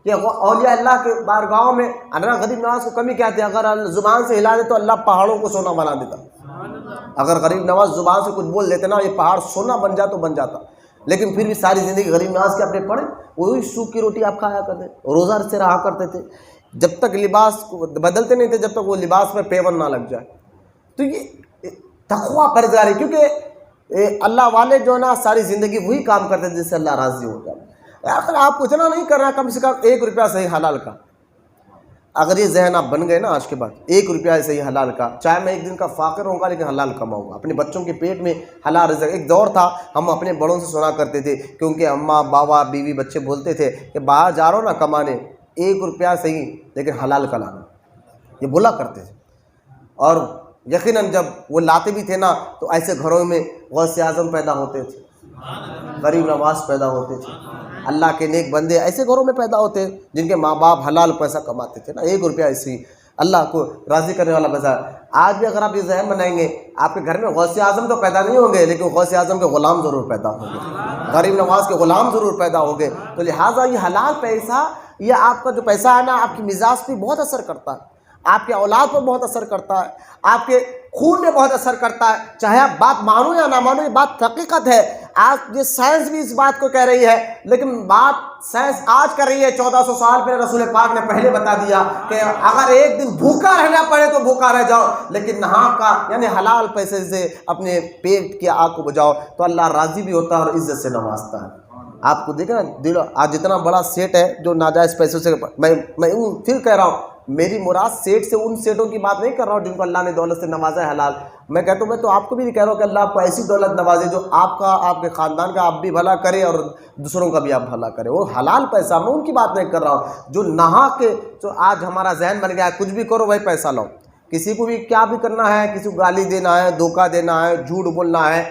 کہ اولیاء اللہ کے بارگاہوں میں غریب نواز کو کمی کیا تھی؟ اگر زبان سے ہلا دے تو اللہ پہاڑوں کو سونا بنا دیتا. اگر غریب نواز زبان سے کچھ بول دیتے نا، یہ پہاڑ سونا بن جاتا تو بن جاتا. لیکن پھر بھی ساری زندگی غریب نواز کے اپنے پڑے، وہی سوکھ کی روٹی آپ کھایا کرتے، روزہ سے رہا کرتے تھے، جب تک لباس کو بدلتے نہیں تھے جب تک وہ لباس میں پیون نہ لگ جائے. تو یہ تقویٰ پرہیزگاری، کیونکہ اللہ والے جو نا ساری زندگی وہی کام کرتے تھے جس سے اللہ راضی ہو جائے. آخر آپ کچھ نہیں کر رہا، کم سے کم 1 روپیہ صحیح حلال کا. اگر یہ ذہن آپ بن گئے نا آج کے بعد، 1 روپیہ صحیح حلال کا، چاہے میں ایک دن کا فاقر ہوں گا لیکن حلال کماؤں گا، اپنے بچوں کے پیٹ میں حلال رزق. ایک دور تھا ہم اپنے بڑوں سے سنا کرتے تھے، کیونکہ اماں بابا بیوی بچے بولتے تھے کہ باہر جا رہا ہو نا کمانے، 1 روپیہ صحیح لیکن حلال کا لانا، یہ بولا کرتے تھے. اور یقیناً جب وہ لاتے بھی تھے نا تو ایسے گھروں میں غوث اعظم پیدا ہوتے تھے، غریب نواز پیدا ہوتے تھے، اللہ کے نیک بندے ایسے گھروں میں پیدا ہوتے ہیں جن کے ماں باپ حلال پیسہ کماتے تھے نا. 1 روپیہ ایسے ہی اللہ کو راضی کرنے والا پیسہ. آج بھی اگر آپ یہ ذہن بنائیں گے، آپ کے گھر میں غوث اعظم تو پیدا نہیں ہوں گے لیکن غوث اعظم کے غلام ضرور پیدا ہوں گے، غریب نواز کے غلام ضرور پیدا ہوں گے. تو لہٰذا یہ حلال پیسہ، یہ آپ کا جو پیسہ ہے نا، آپ کی مزاج پہ بہت اثر کرتا ہے، آپ کے اولاد پر بہت اثر کرتا ہے، آپ کے خون میں بہت اثر کرتا ہے. چاہے آپ بات مانو یا نہ مانو، یہ بات حقیقت ہے. آج یہ سائنس بھی اس بات کو کہہ رہی ہے، لیکن بات سائنس آج کر رہی ہے. 1400 سال پہلے رسول پاک نے پہلے بتا دیا کہ اگر ایک دن بھوکا رہنا پڑے تو بھوکا رہ جاؤ، لیکن نہا کا یعنی حلال پیسے سے اپنے پیٹ کی آگ کو بجاؤ تو اللہ راضی بھی ہوتا ہے اور عزت سے نوازتا ہے. آپ کو دیکھیں نا دل، آج جتنا بڑا سیٹ ہے جو ناجائز پیسوں سے، میں پھر کہہ رہا ہوں، میری مراد سیٹ سے ان سیٹوں کی بات نہیں کر رہا ہوں جن کو اللہ نے دولت سے نوازا ہے حلال. میں کہتا ہوں، میں تو آپ کو بھی کہہ رہا ہوں کہ اللہ آپ کو ایسی دولت نوازے جو آپ کا، آپ کے خاندان کا آپ بھی بھلا کرے اور دوسروں کا بھی آپ بھلا کرے. وہ حلال پیسہ، میں ان کی بات نہیں کر رہا ہوں جو نہا کے، جو آج ہمارا ذہن بن گیا ہے کچھ بھی کرو وہی پیسہ لاؤ، کسی کو بھی کیا بھی کرنا ہے، کسی کو گالی دینا ہے، دھوکہ دینا ہے، جھوٹ بولنا ہے،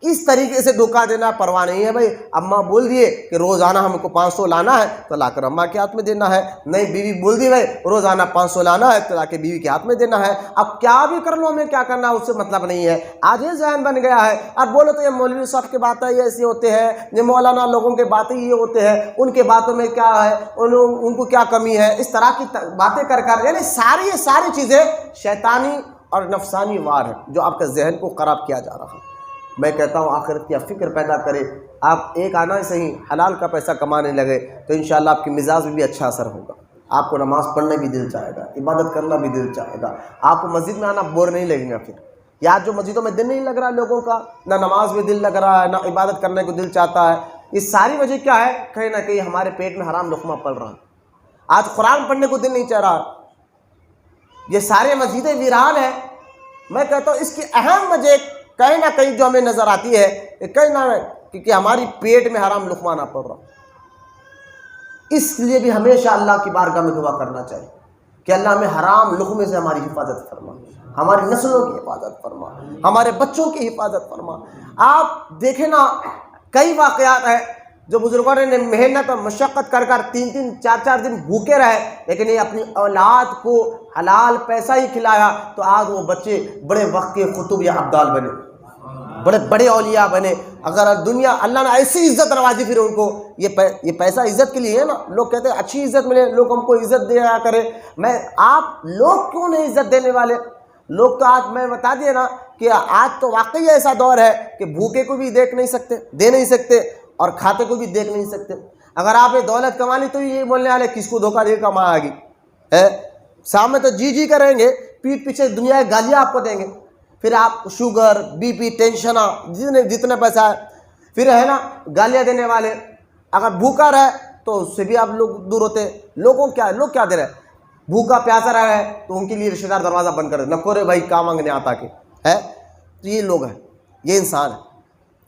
اس طریقے سے دھوکہ دینا پرواہ نہیں ہے بھائی. اماں بول دیے کہ روزانہ ہم کو 500 لانا ہے تو لا کر اماں کے ہاتھ میں دینا ہے. نہیں بیوی بول دی بھائی روزانہ 500 لانا ہے تو لا کے بیوی کے ہاتھ میں دینا ہے. اب کیا بھی کر لو ہمیں کیا کرنا اس سے مطلب نہیں ہے. آج یہ ذہن بن گیا ہے. اب بولو تو یہ مولوی صاحب کی باتیں یہ ایسی ہوتے ہیں, یہ مولانا لوگوں کے باتیں یہ ہوتے ہیں, ان کے باتوں میں کیا ہے, ان کو کیا کمی ہے, اس طرح کی باتیں کر یعنی یہ ساری چیزیں شیطانی اور نفسانی وار ہے جو آپ کے ذہن کو خراب کیا جا رہا ہے. میں کہتا ہوں آخرت کی فکر پیدا کرے. آپ ایک آنا ہی صحیح حلال کا پیسہ کمانے لگے تو انشاءاللہ آپ کے مزاج میں بھی اچھا اثر ہوگا. آپ کو نماز پڑھنے بھی دل چاہے گا, عبادت کرنا بھی دل چاہے گا. آپ کو مسجد میں آنا بور نہیں لگے گا. پھر یا جو مسجدوں میں دل نہیں لگ رہا لوگوں کا, نہ نماز میں دل لگ رہا ہے نہ عبادت کرنے کو دل چاہتا ہے, اس ساری وجہ کیا ہے؟ کہیں نہ کہیں ہمارے پیٹ میں حرام لقمہ پل رہا ہے. آج قرآن پڑھنے کو دل نہیں چاہ رہا. یہ سارے مسجدیں ویران ہیں. میں کہتا ہوں اس کی اہم وجہ کہیں نہ کہیں جو ہمیں نظر آتی ہے کہیں نہ کہ ہماری پیٹ میں حرام لقمہ نہ پڑ رہا. اس لیے بھی ہمیشہ اللہ کی بارگاہ میں دعا کرنا چاہیے کہ اللہ ہمیں حرام لقمے سے ہماری حفاظت فرما, ہماری نسلوں کی حفاظت فرما, ہمارے بچوں کی حفاظت فرما. آپ دیکھیں نا کئی واقعات ہیں جو بزرگوں نے محنت اور مشقت کر 3 4 دن بھوکے رہے لیکن یہ اپنی اولاد کو حلال پیسہ ہی کھلایا تو آج وہ بچے بڑے وقت کے قطب یا ابدال بنے, بڑے بڑے اولیاء بنے. اگر دنیا اللہ نے ایسی عزت نوازی پھر ان کو, یہ پیسہ عزت کے لیے ہے نا. لوگ کہتے ہیں اچھی عزت ملے, لوگ ہم کو عزت دیا کرے. آپ لوگ کیوں نہیں عزت دینے والے؟ لوگ تو آج میں بتا دیا نا کہ آج تو واقعی ایسا دور ہے کہ بھوکے کو بھی دیکھ نہیں سکتے, دے نہیں سکتے, اور کھاتے کو بھی دیکھ نہیں سکتے. اگر آپ نے دولت کما لی تو یہ بولنے والے کس کو دھوکہ دے کما آ گئی ہے. سامنے تو جی کریں گے, پیٹھ پیچھے دنیا کی گالیاں آپ کو دیں گے. پھر آپ شوگر بی پی ٹینشن جتنے پیسہ ہے پھر ہے نا گالیاں دینے والے. اگر بھوکا رہے تو اس سے بھی آپ لوگ دور ہوتے. لوگ کیا دے رہے ہیں؟ بھوکا پیاسا رہ رہا ہے تو ان کے لیے رشتہ دار دروازہ بند کر دے, نکو رے بھائی کام مانگنے آتا کہ ہے. تو یہ لوگ ہیں, یہ انسان ہے.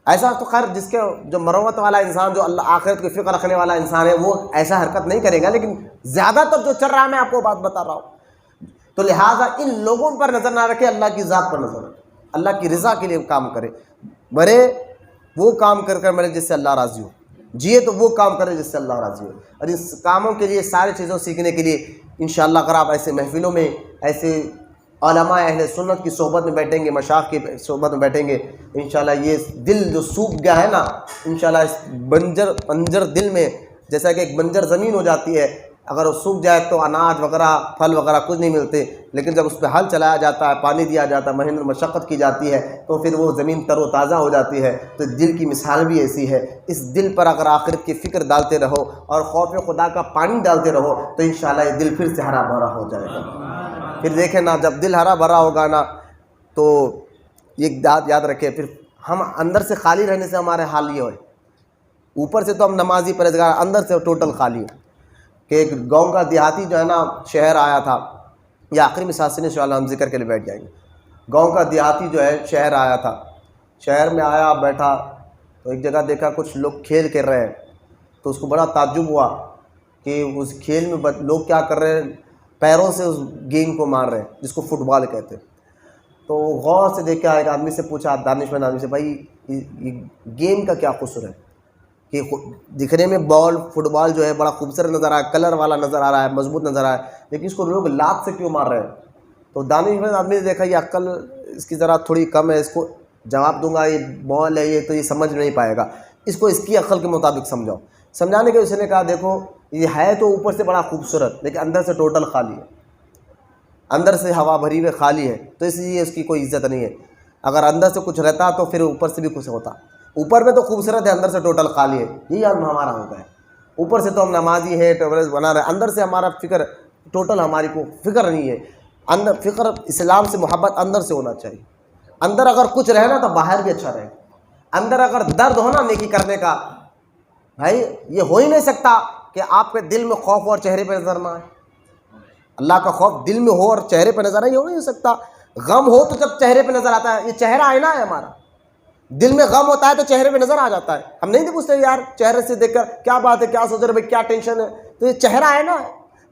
ایسا تو خیر جس کے جو مروت والا انسان, جو اللہ آخرت کی فکر رکھنے والا انسان ہے وہ ایسا حرکت نہیں کرے گا, لیکن زیادہ تر جو چل رہا ہے میں آپ کو بات بتا رہا ہوں. تو لہٰذا ان لوگوں پر نظر نہ رکھے, اللہ کی ذات پر نظر رکھے, اللہ کی رضا کے لیے کام کرے. مرے وہ کام کر مرے جس سے اللہ راضی ہو, جیے تو وہ کام کرے جس سے اللہ راضی ہو. اور اس کاموں کے لیے ساری چیزوں سیکھنے کے لیے انشاءاللہ اگر آپ ایسے محفلوں میں ایسے علماء اہل سنت کی صحبت میں بیٹھیں گے, مشائخ کی صحبت میں بیٹھیں گے, انشاءاللہ یہ دل جو سوکھ گیا ہے نا, انشاءاللہ اس بنجر دل میں جیسا کہ ایک بنجر زمین ہو جاتی ہے, اگر وہ سوکھ جائے تو اناج وغیرہ پھل وغیرہ کچھ نہیں ملتے, لیکن جب اس پہ ہل چلایا جاتا ہے, پانی دیا جاتا ہے, محنت مشقت کی جاتی ہے تو پھر وہ زمین تر و تازہ ہو جاتی ہے. تو دل کی مثال بھی ایسی ہے. اس دل پر اگر آخرت کی فکر ڈالتے رہو اور خوف خدا کا پانی ڈالتے رہو تو انشاءاللہ یہ دل پھر سے ہرا بھرا ہو جائے گا. پھر دیکھیں نا جب دل ہرا بھرا ہوگا نا تو یہ یاد رکھیں, پھر ہم اندر سے خالی رہنے سے ہمارے حال یہ ہوئے, اوپر سے تو ہم نمازی پرہیزگار, اندر سے ٹوٹل خالی ہے. کہ ایک گاؤں کا دیہاتی جو ہے نا شہر آیا تھا, یہ آخری مثال سے انشاءاللہ ہم ذکر کے لیے بیٹھ جائیں گے. گاؤں کا دیہاتی جو ہے شہر آیا تھا, شہر میں آیا بیٹھا تو ایک جگہ دیکھا کچھ لوگ کھیل کر رہے ہیں, تو اس کو بڑا تعجب ہوا کہ اس کھیل میں لوگ کیا کر رہے ہیں, پیروں سے اس گیند کو مار رہے ہیں جس کو فٹ بال کہتے ہیں. تو غور سے دیکھا, ایک آدمی سے پوچھا, دانشمند آدمی سے, بھائی یہ گیم کا کیا قصور ہے کہ دکھنے میں بال فٹ بال جو ہے بڑا خوبصورت نظر آ رہا ہے, کلر والا نظر آ رہا ہے, مضبوط نظر آ رہا ہے, لیکن اس کو لوگ لات سے کیوں مار رہے ہیں؟ تو دانشمند آدمی نے دیکھا یہ عقل اس کی ذرا تھوڑی کم ہے, اس کو جواب دوں گا یہ بال ہے یہ تو یہ سمجھ نہیں پائے گا, اس کو اس کی عقل کے مطابق سمجھاؤ. سمجھانے کے اس نے کہا دیکھو یہ ہے تو اوپر سے بڑا خوبصورت لیکن اندر سے ٹوٹل خالی ہے, اندر سے ہوا بھری ہوئے خالی ہے, تو اس لیے اس کی کوئی عزت نہیں ہے. اگر اندر سے کچھ رہتا تو پھر اوپر سے بھی کچھ ہوتا. اوپر میں تو خوبصورت ہے, اندر سے ٹوٹل خالی ہے. یہی حال ہمارا ہوتا ہے. اوپر سے تو ہم نمازی ہے ٹیبلز بنا رہے ہیں, اندر سے ہمارا فکر ٹوٹل ہماری کو فکر نہیں ہے. اندر فکر اسلام سے محبت اندر سے ہونا چاہیے. اندر اگر کچھ رہے نا تو باہر بھی اچھا رہے. اندر اگر درد ہو نا نیکی کرنے کا, بھائی یہ ہو ہی نہیں سکتا کہ آپ کے دل میں خوف اور چہرے پہ نظر نہ آئے. اللہ کا خوف دل میں ہو اور چہرے پہ نظر آئے, یہ ہو نہیں سکتا. غم ہو تو جب چہرے پہ نظر آتا ہے, یہ چہرہ آئینہ ہے ہمارا. دل میں غم ہوتا ہے تو چہرے پہ نظر آ جاتا ہے. ہم نہیں پوچھتے یار چہرے سے دیکھ کر کیا بات ہے, کیا سوچ رہے بھائی, کیا ٹینشن ہے, تو یہ چہرہ ہے نا.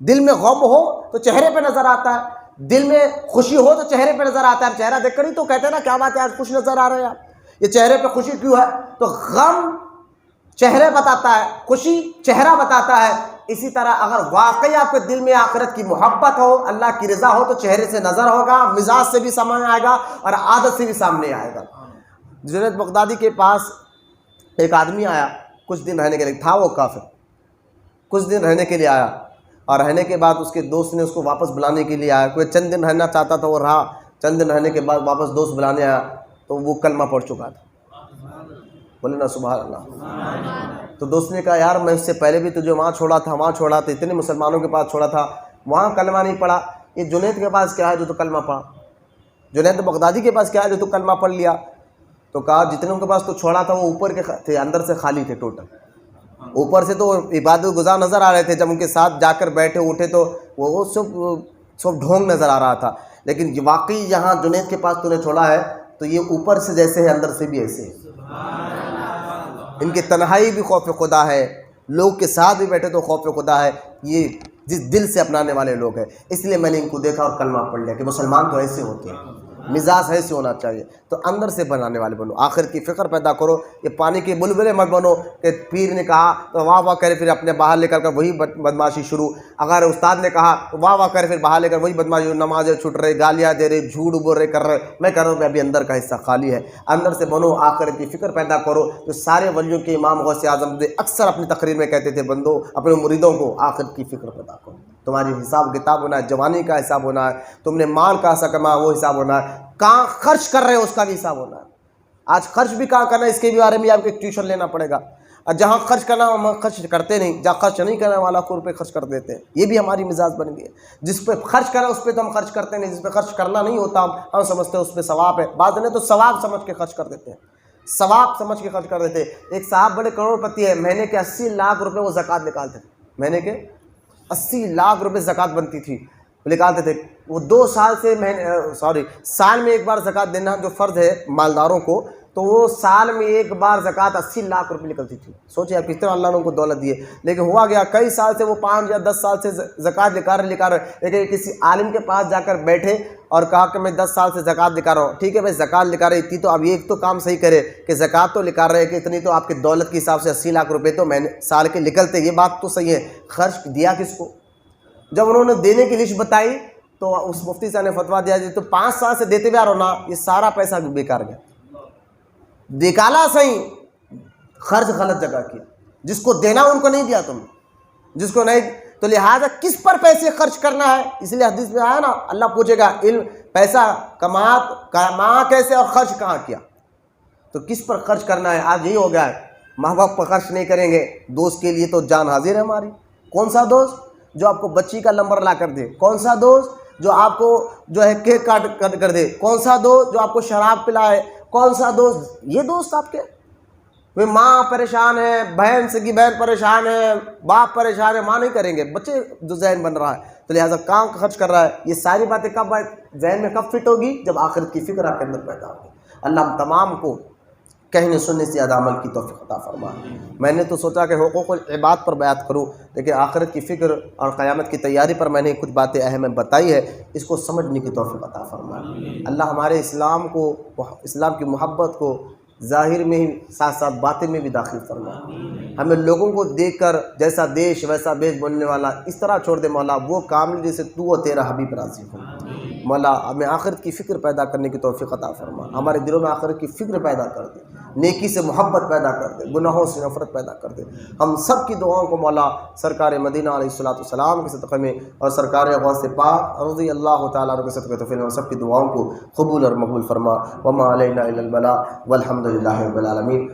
دل میں غم ہو تو چہرے پہ نظر آتا ہے, دل میں خوشی ہو تو چہرے پہ نظر آتا ہے. چہرہ دیکھ کر ہی تو کہتے ہیں نا کیا بات ہے آج خوش نظر آ رہے ہیں آپ. یہ چہرے پہ خوشی کیوں ہے؟ تو غم چہرے بتاتا ہے، خوشی چہرہ بتاتا ہے۔ اسی طرح اگر واقعی آپ کے دل میں آخرت کی محبت ہو، اللہ کی رضا ہو، تو چہرے سے نظر ہوگا، مزاج سے بھی سامنے آئے گا اور عادت سے بھی سامنے آئے گا۔ جنید بغدادی کے پاس ایک آدمی آیا کچھ دن رہنے کے لیے، تھا وہ کافر، کچھ دن رہنے کے لیے آیا، اور رہنے کے بعد اس کے دوست نے اس کو واپس بلانے کے لیے آیا، کوئی چند دن رہنا چاہتا تھا، وہ رہا، چند دن رہنے کے بعد واپس دوست بلانے آیا تو وہ کلمہ پڑھ چکا تھا، بولے نا سبحان اللہ۔ تو دوست نے کہا یار میں اس سے پہلے بھی تجھے وہاں چھوڑا تھا، اتنے مسلمانوں کے پاس چھوڑا تھا، وہاں کلمہ نہیں پڑھا، یہ جنید کے پاس کیا ہے جو تو کلمہ پڑھا؟ جنید بغدادی کے پاس کیا ہے جو تو کلمہ پڑھ لیا؟ تو کہا جتنے ان کے پاس تو چھوڑا تھا وہ اوپر کے تھے، اندر سے خالی تھے ٹوٹل، اوپر سے تو عبادت گزار نظر آ رہے تھے، جب ان کے ساتھ جا کر بیٹھے اٹھے تو وہ سب ڈھونگ نظر آ رہا تھا، لیکن واقعی یہاں جنید کے پاس تو نے چھوڑا ہے تو یہ اوپر سے جیسے ہے اندر سے بھی ایسے ہے۔ ان کی تنہائی بھی خوف خدا ہے، لوگ کے ساتھ بھی بیٹھے تو خوف خدا ہے، یہ جس دل سے اپنانے والے لوگ ہیں۔ اس لیے میں نے ان کو دیکھا اور کلمہ پڑھ لیا کہ مسلمان تو ایسے ہوتے ہیں، مزاج ایسے ہونا چاہیے، تو اندر سے بنانے والے بنو، آخر کی فکر پیدا کرو، یہ پانی کے بلبلے مت بنو کہ پیر نے کہا تو واہ واہ کرے پھر اپنے باہر لے کر وہی بدماشی شروع، اگر استاد نے کہا تو واہ واہ کرے پھر باہر لے کر وہی بدماشی، نمازیں چھوٹ رہے، گالیاں دے رہے، جھوٹ بول رہے، کر رہے، میں کہہ رہا ہوں کہ ابھی اندر کا حصہ خالی ہے، اندر سے بنو، آخر کی فکر پیدا کرو۔ جو سارے ولیوں کے امام غوث اعظم اکثر اپنی تقریر میں کہتے تھے بندو اپنے مریدوں کو آخر کی فکر پیدا کرو، تمہاری حساب کتاب ہونا ہے، جوانی کا حساب ہونا ہے، تم نے مال کا ایسا کمایا وہ حساب ہونا ہے، کہاں خرچ کر رہے ہو اس کا بھی حساب ہونا ہے، آج خرچ بھی کہاں کرنا ہے اس کے بھی بارے میں آپ کو ایک ٹیوشن لینا پڑے گا، اور جہاں خرچ کرنا وہاں خرچ کرتے نہیں، جہاں خرچ نہیں کرنے والا کو روپے خرچ کر دیتے ہیں، یہ بھی ہماری مزاج بن گئی ہے، جس پہ خرچ کرنا اس پہ تو ہم خرچ کرتے نہیں، جس پہ خرچ کرنا نہیں ہوتا ہم سمجھتے ہیں اس پہ ثواب ہے، بعض نے تو ثواب سمجھ کے خرچ کر دیتے ہیں، ثواب سمجھ کے خرچ کر دیتے ہیں۔ ایک صاحب بڑے کروڑ پتی ہے، مہینے کے 80 لاکھ روپے وہ زکوٰۃ نکالتے تھے، مہینے کے 80 لاکھ روپے زکوٰۃ بنتی تھی نکالتے تھے، وہ 2 سال سے سال میں ایک بار زکوٰۃ دینا جو فرض ہے مالداروں کو، تو وہ سال میں ایک بار زکوٰۃ 80 لاکھ روپے نکلتی تھی، سوچیں آپ کتنا اللہ نے ان کو دولت دی ہے، لیکن ہوا گیا کئی سال سے وہ 5 یا 10 سال سے زکوٰۃ لکھا رہے، لیکن کسی عالم کے پاس جا کر بیٹھے اور کہا کہ میں 10 سال سے زکوٰۃ لکھا رہا ہوں، ٹھیک ہے بھائی زکوٰۃ لکھا رہی تھی تو اب ایک تو کام صحیح کرے کہ زکوٰۃ تو لکھا رہے کہ اتنی تو آپ کے دولت کے حساب سے 80 لاکھ روپے تو میں نے سال کے نکلتے، یہ بات تو صحیح ہے، خرچ دیا کس کو؟ جب انہوں نے دینے کی لسٹ بتائی تو اس مفتی صاحب نے فتویٰ دیا جی تو 5 سال سے دیتے بھی آ رہو نا، یہ سارا پیسہ بیکار گیا، نکالا صحیح، خرچ غلط جگہ کیا، جس کو دینا ان کو نہیں دیا تم، جس کو نہیں، تو لہٰذا کس پر پیسے خرچ کرنا ہے، اس لیے حدیث میں آیا نا اللہ پوچھے گا علم پیسہ کما کیسے اور خرچ کہاں کیا، تو کس پر خرچ کرنا ہے، آج یہی ہو گیا ہے، ماں باپ پر خرچ نہیں کریں گے، دوست کے لیے تو جان حاضر ہے ہماری، کون سا دوست جو آپ کو بچی کا نمبر لا کر دے، کون سا دوست جو آپ کو جو ہے کیک کاٹ کر دے، کون سا دوست جو آپ کو شراب پلائے، کون سا دوست، یہ دوست آپ کے، ماں پریشان ہے، بہن سے کی بہن پریشان ہے، باپ پریشان ہے، ماں نہیں کریں گے، بچے جو ذہن بن رہا ہے، تو لہٰذا کہاں خرچ کر رہا ہے، یہ ساری باتیں کب ذہن میں کب فٹ ہوگی، جب آخرت کی فکر آپ کے اندر پیدا ہوگی۔ اللہ ہم تمام کو کہنے سننے سے زیادہ عمل کی توفیق عطا فرما۔ میں نے تو سوچا کہ حقوق العباد پر بیعت کروں، لیکن آخرت کی فکر اور قیامت کی تیاری پر میں نے کچھ باتیں اہم بتائی ہے، اس کو سمجھنے کی توفیق عطا فرما۔ اللہ ہمارے اسلام کو، اسلام کی محبت کو ظاہر میں ہی ساتھ ساتھ باطن میں بھی داخل فرما۔ ہمیں لوگوں کو دیکھ کر جیسا دیش ویسا بیش بولنے والا اس طرح چھوڑ دے مولا، وہ کامل جیسے تو و تیرا حبیب راضی ہو مولا، ہمیں آخرت کی فکر پیدا کرنے کی توفیق عطا فرما، ہمارے دلوں میں آخرت کی فکر پیدا کر دے، نیکی سے محبت پیدا کر دے، گناہوں سے نفرت پیدا کر دے۔ ہم سب کی دعاؤں کو مولا سرکار مدینہ علیہ السلام کے صدقے میں اور سرکار غوث پاک رضی اللہ تعالیٰ عنہ کے صدقے توفیق میں سب کی دعاؤں کو قبول اور مقبول فرما۔ وما علینا الا البلاغ والحمد للہ رب العالمین۔